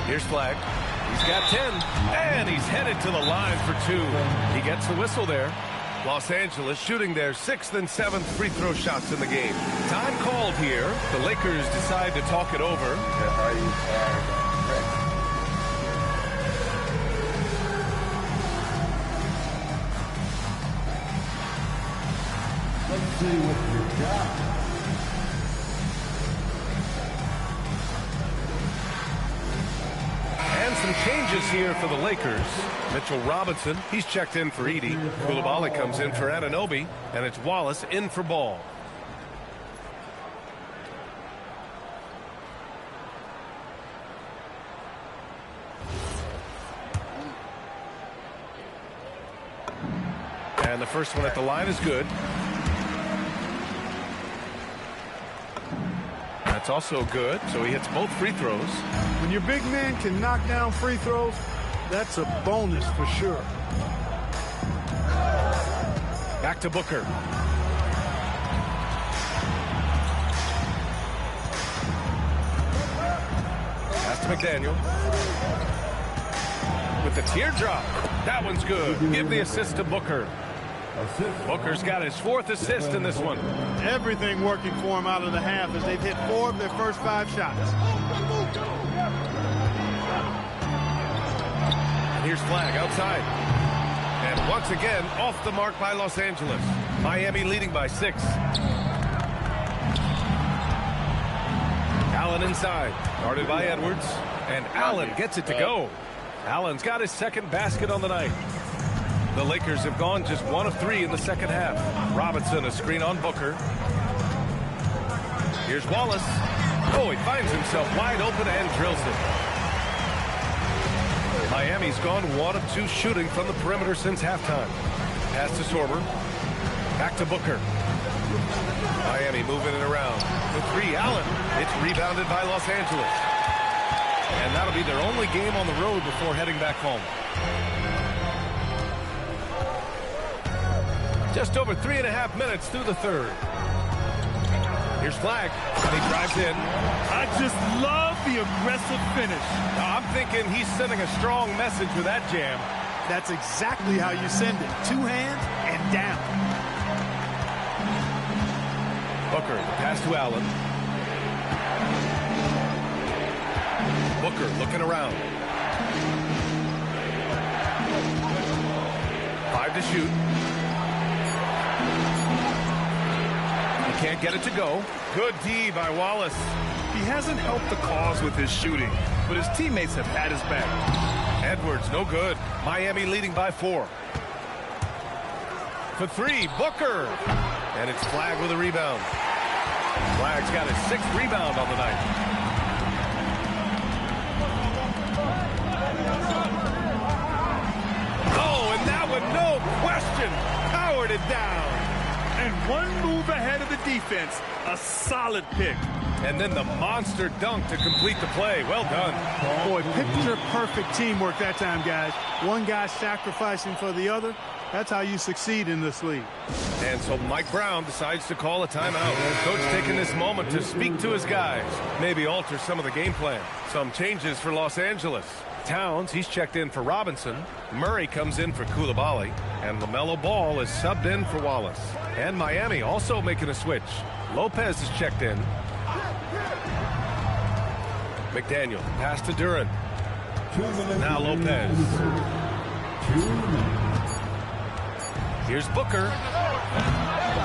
Here's Flag. He's got 10, and he's headed to the line for 2. He gets the whistle there. Los Angeles shooting their 6th and 7th free throw shots in the game. Time called here. The Lakers decide to talk it over. Let's see what you got. And some changes here for the Lakers. Mitchell Robinson, he's checked in for Edey. Coulibaly comes in for Anunoby, and it's Wallace in for Ball. And the first one at the line is good. That's also good, so he hits both free throws. When your big man can knock down free throws, that's a bonus for sure. Back to Booker. Pass to McDaniel. With the teardrop. That one's good. Give the assist to Booker. Booker's got his 4th assist in this one. Everything working for him out of the half as they've hit 4 of their first 5 shots. And here's Flag outside. And once again, off the mark by Los Angeles. Miami leading by 6. Allen inside. Guarded by Edwards. And Allen gets it to go. Allen's got his 2nd basket on the night. The Lakers have gone just 1 of 3 in the second half. Robinson, a screen on Booker. Here's Wallace. Oh, he finds himself wide open and drills it. Miami's gone 1 of 2 shooting from the perimeter since halftime. Pass to Sorber. Back to Booker. Miami moving it around. The three, Allen. It's rebounded by Los Angeles. And that'll be their only game on the road before heading back home. Just over 3.5 minutes through the third. Here's Flag, and he drives in. I just love the aggressive finish. I'm thinking he's sending a strong message with that jam. That's exactly how you send it. Two hands and down. Booker, the pass to Allen. Booker looking around. 5 to shoot. He can't get it to go. Good D by Wallace. He hasn't helped the cause with his shooting, but his teammates have had his back. Edwards, no good. Miami leading by 4. For 3, Booker. And it's Flag with a rebound. Flag's got his 6th rebound on the night. Oh, and that one, no question, powered it down. And one move ahead of the defense, a solid pick. And then the monster dunk to complete the play. Well done. Boy, picture-perfect teamwork that time, guys. One guy sacrificing for the other. That's how you succeed in this league. And so Mike Brown decides to call a timeout. Coach taking this moment to speak to his guys. Maybe alter some of the game plan. Some changes for Los Angeles. Towns, he's checked in for Robinson. Murray comes in for Coulibaly. And LaMelo Ball is subbed in for Wallace. And Miami also making a switch. Lopez is checked in. McDaniel, pass to Duran. Now Lopez. Here's Booker.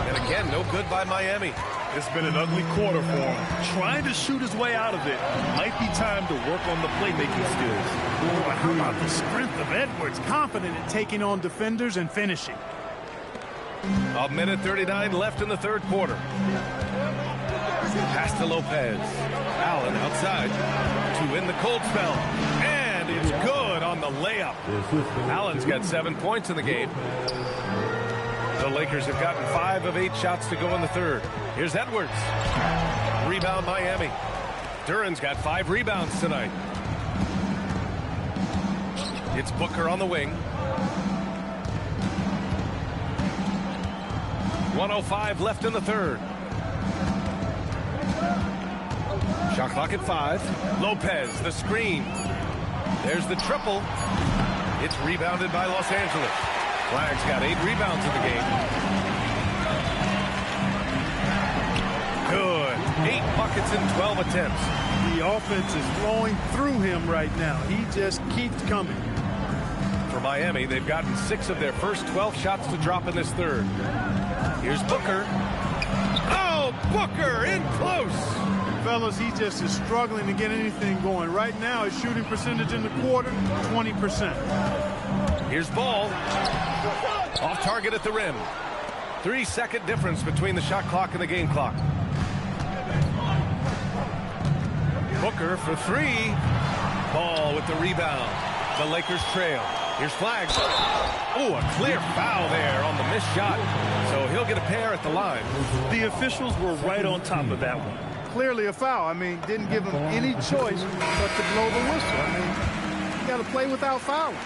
And again, no good by Miami. It's been an ugly quarter for him. Trying to shoot his way out of it. Might be time to work on the playmaking skills. Boy, how about the strength of Edwards? Confident in taking on defenders and finishing. 1:39 left in the third quarter. Pass to Lopez. Allen outside to win the cold spell. And it's good on the layup. Allen's got 7 points in the game. The Lakers have gotten 5 of 8 shots to go in the third. Here's Edwards. Rebound Miami. Duran's got 5 rebounds tonight. It's Booker on the wing. 1:05 left in the third. Shot clock at 5. Lopez, the screen. There's the triple. It's rebounded by Los Angeles. Flag's got 8 rebounds in the game. Good. 8 buckets in 12 attempts. The offense is flowing through him right now. He just keeps coming. For Miami, they've gotten 6 of their first 12 shots to drop in this third. Here's Booker. Oh, Booker in close. Fellas, he just is struggling to get anything going. Right now, his shooting percentage in the quarter, 20%. Here's Ball. Off target at the rim. 3-second difference between the shot clock and the game clock. Booker for 3. Ball with the rebound. The Lakers trail. Here's Flag. Oh, a clear foul there on the missed shot. So he'll get a pair at the line. The officials were right on top of that one. Clearly a foul. I mean, didn't give him any choice but to blow the whistle. I mean, you got to play without fouling.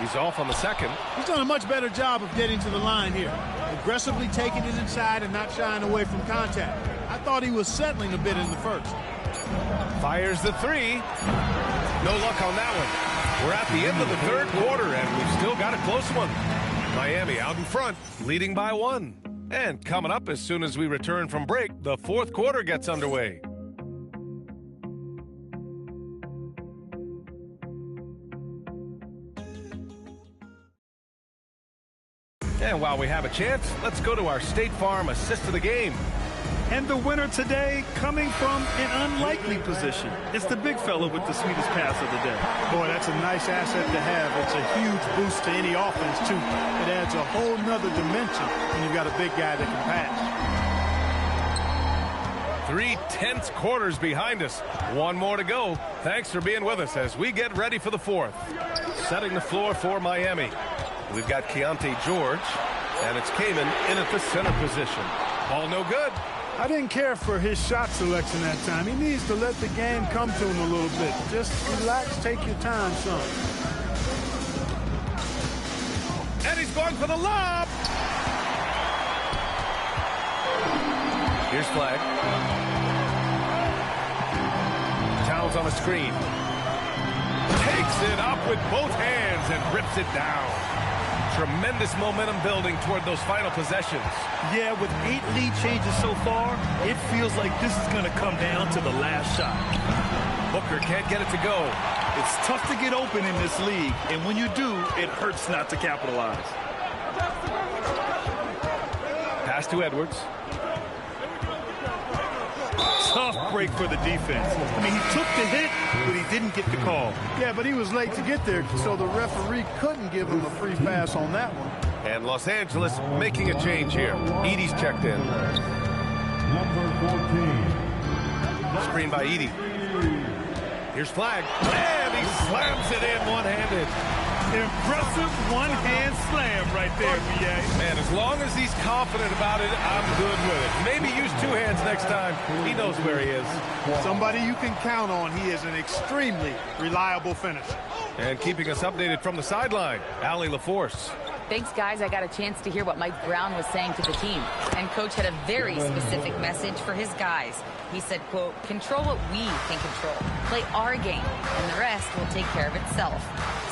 He's off on the second. He's done a much better job of getting to the line here. Aggressively taking it inside and not shying away from contact. I thought he was settling a bit in the first. Fires the 3. No luck on that one. We're at the end of the third quarter, and we've still got a close one. Miami out in front, leading by 1. And coming up as soon as we return from break, the fourth quarter gets underway. And while we have a chance, let's go to our State Farm assist of the game. And the winner today coming from an unlikely position. It's the big fella with the sweetest pass of the day. Boy, that's a nice asset to have. It's a huge boost to any offense, too. It adds a whole nother dimension when you've got a big guy that can pass. 3 tense quarters behind us. 1 more to go. Thanks for being with us as we get ready for the fourth. Setting the floor for Miami. We've got Keontae George. And it's Coan in at the center position. Ball no good. I didn't care for his shot selection that time. He needs to let the game come to him a little bit. Just relax, take your time, son. And he's going for the lob. Here's flag. Towns on a screen. Takes it up with both hands and rips it down. Tremendous momentum building toward those final possessions. Yeah, with 8 lead changes so far, it feels like this is going to come down to the last shot. Booker can't get it to go. It's tough to get open in this league, and when you do, it hurts not to capitalize. Pass to Edwards. Tough break for the defense. I mean, he took the hit, but he didn't get the call. Yeah, but he was late to get there, so the referee couldn't give him a free pass on that one. And Los Angeles making a change here. Edie's checked in. Number 14. Screen by Edie. Here's flag. And he slams it in one-handed. Impressive one-hand slam right there, B.A. Man, as long as he's confident about it, I'm good with it. Maybe use 2 hands next time. He knows where he is. Somebody you can count on. He is an extremely reliable finisher. And keeping us updated from the sideline, Allie LaForce. Thanks, guys. I got a chance to hear what Mike Brown was saying to the team. And Coach had a very specific message for his guys. He said, quote, control what we can control. Play our game, and the rest will take care of itself.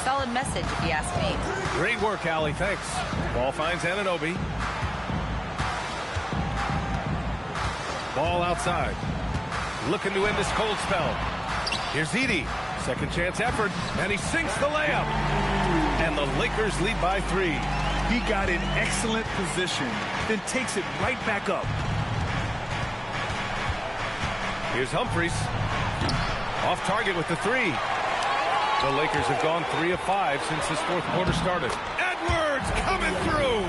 Solid message, if you ask me. Great work, Allie. Thanks. Ball finds Anunoby. Ball outside. Looking to end this cold spell. Here's Edie. Second chance effort, and he sinks the layup. And the Lakers lead by 3. He got in excellent position, then takes it right back up. Here's Humphries. Off target with the 3. The Lakers have gone 3 of 5 since this fourth quarter started. Edwards coming through.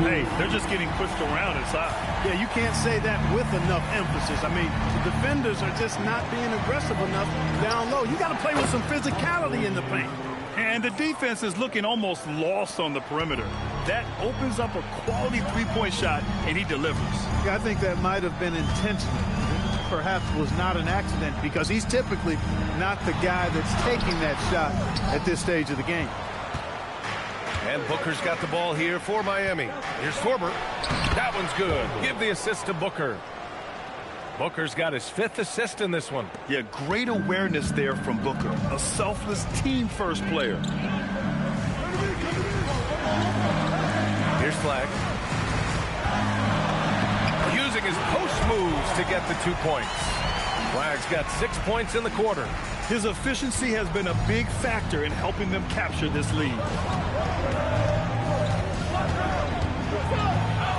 Hey, they're just getting pushed around inside. Yeah, you can't say that with enough emphasis. I mean, the defenders are just not being aggressive enough down low. You got to play with some physicality in the paint. And the defense is looking almost lost on the perimeter. That opens up a quality three-point shot, and he delivers. Yeah, I think that might have been intentional. Perhaps was not an accident because he's typically not the guy that's taking that shot at this stage of the game. And Booker's got the ball here for Miami. Here's Torber. That one's good. Give the assist to Booker. Booker's got his 5th assist in this one. Yeah, great awareness there from Booker. A selfless team-first player. Here's Flag. Using his post moves to get the 2 points. Flag's got 6 points in the quarter. His efficiency has been a big factor in helping them capture this lead.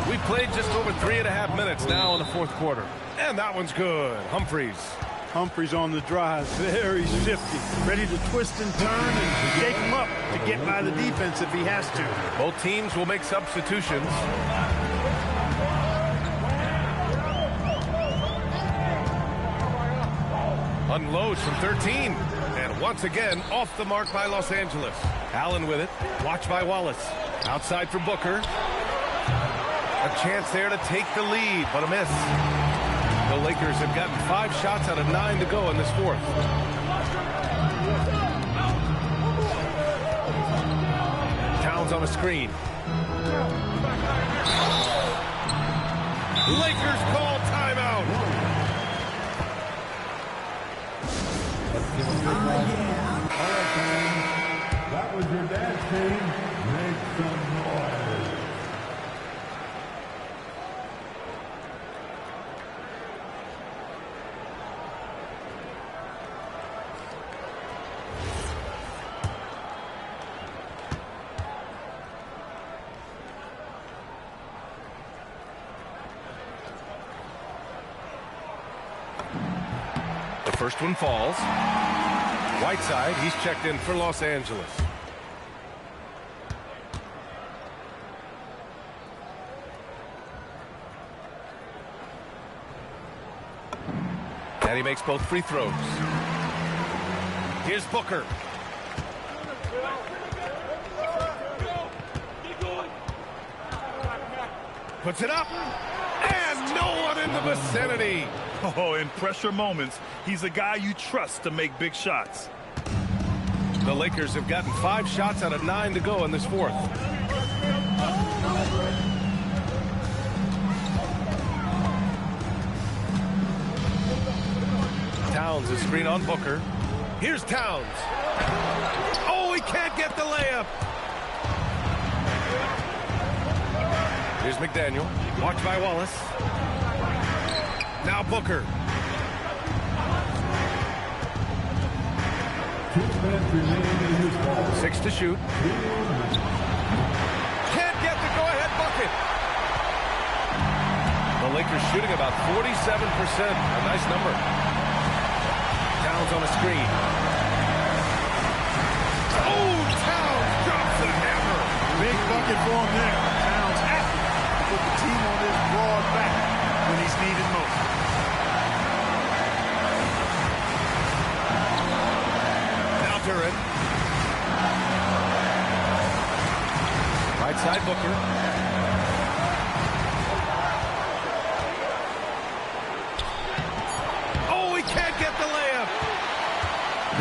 We've played just over 3.5 minutes now in the fourth quarter. And that one's good. Humphries on the drive, very shifty, ready to twist and turn and shake him up to get by the defense if he has to. Both teams will make substitutions. Unloads from 13. And once again, off the mark by Los Angeles. Allen with it. Watched by Wallace. Outside for Booker. A chance there to take the lead, but a miss. The Lakers have gotten 5 shots out of 9 to go in this fourth. Towns on a screen. Lakers call timeout. That was your dance team. Make some noise. The first one falls. Whiteside, he's checked in for Los Angeles. And he makes both free throws. Here's Booker. Puts it up, and no one in the vicinity. Oh, in pressure moments, he's a guy you trust to make big shots. The Lakers have gotten 5 shots out of 9 to go in this fourth. Towns is screen on Booker. Here's Towns. Oh, he can't get the layup. Here's McDaniel. Watched by Wallace. Now Booker. 6 to shoot. Can't get the go-ahead bucket. The Lakers shooting about 47%. A nice number. Towns on a screen. Oh, Towns drops the hammer. Big bucket for him there. Towns happy to put the team on his broad back when he's needed most. Now Duran. Right side Booker. Oh, he can't get the layup.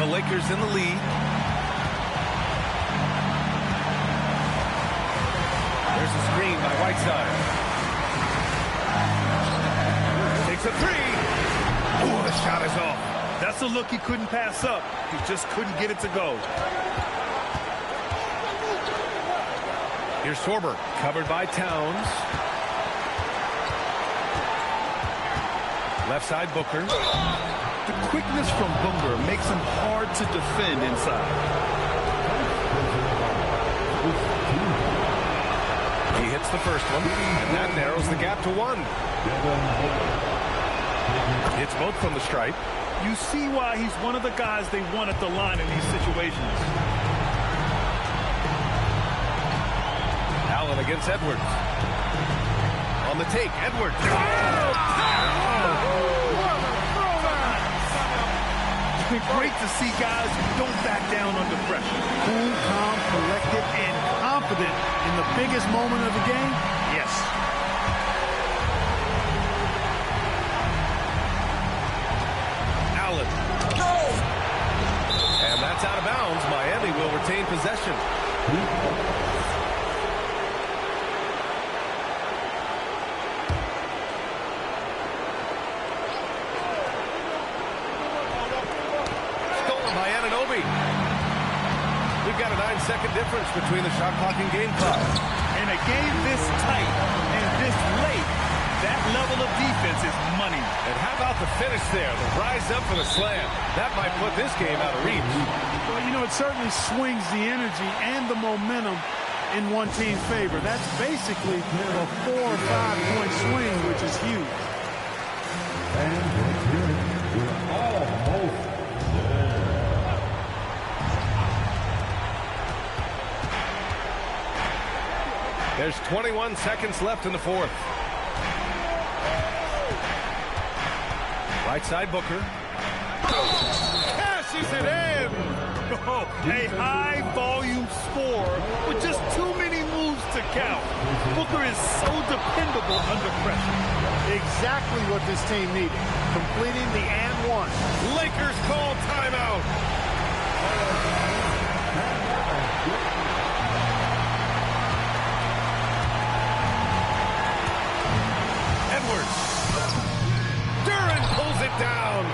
The Lakers in the lead. There's a screen by Whiteside. Takes a 3. Oh, the shot is off. That's a look he couldn't pass up. He just couldn't get it to go. Here's Sorber, covered by Towns. Left side Booker. The quickness from Booker makes him hard to defend inside. He hits the first one, and that narrows the gap to 1. It's both from the stripe. You see why he's one of the guys they want at the line in these situations. Allen against Edwards. On the take, Edwards. It's been great to see guys who don't back down under pressure. Cool, calm, collected, and confident in the biggest moment of the game? Yes. Allen. And that's out of bounds. Miami will retain possession. Stolen by Anunoby. We've got a 9-second difference between the shot clock and game clock. In a game this tight and this late, that level of defense is money. And how about the finish there? The rise up for the slam. That might put this game out of reach. Well, you know, it certainly swings the energy and the momentum in one team's favor. That's basically a 4 or 5 point swing, which is huge. And we're almost there. There's 21 seconds left in the fourth. Right side Booker. Cashes it in. Oh, a high-volume score with just too many moves to count. Booker is so dependable under pressure. Exactly what this team needed. Completing the and one. Lakers call timeout. Edwards. Duran pulls it down.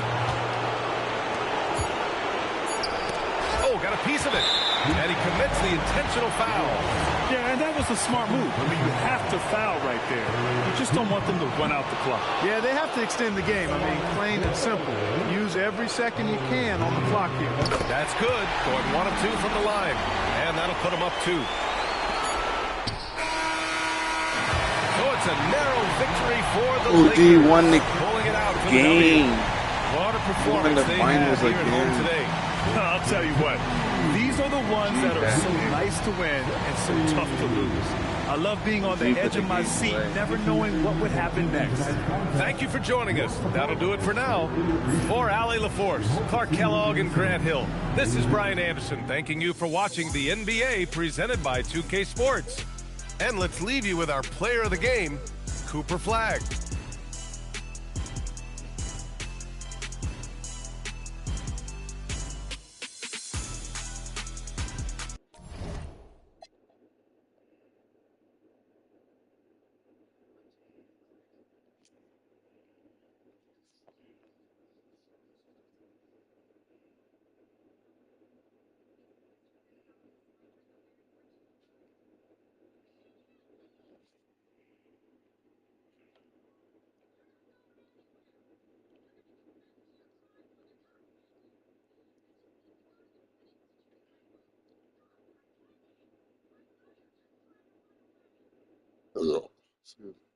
Oh, got a piece of it. And he commits the intentional foul. Yeah, and that was a smart move. I mean, you have to foul right there. You just don't want them to run out the clock. Yeah, they have to extend the game. I mean, plain and simple. Use every second you can on the clock here. That's good. Going 1 of 2 from the line. And that'll put him up 2. So it's a narrow victory for the Lakers. OG won the Pulling it out for game. the W. What a Won performance the they finals had here at home again. today. I'll tell you what, these are the ones that are so nice to win and so tough to lose. I love being on the edge of my seat, never knowing what would happen next. Thank you for joining us. That'll do it for now. For Allie LaForce, Clark Kellogg, and Grant Hill, this is Brian Anderson thanking you for watching the NBA presented by 2K Sports. And let's leave you with our player of the game, Cooper flag. Excuse me.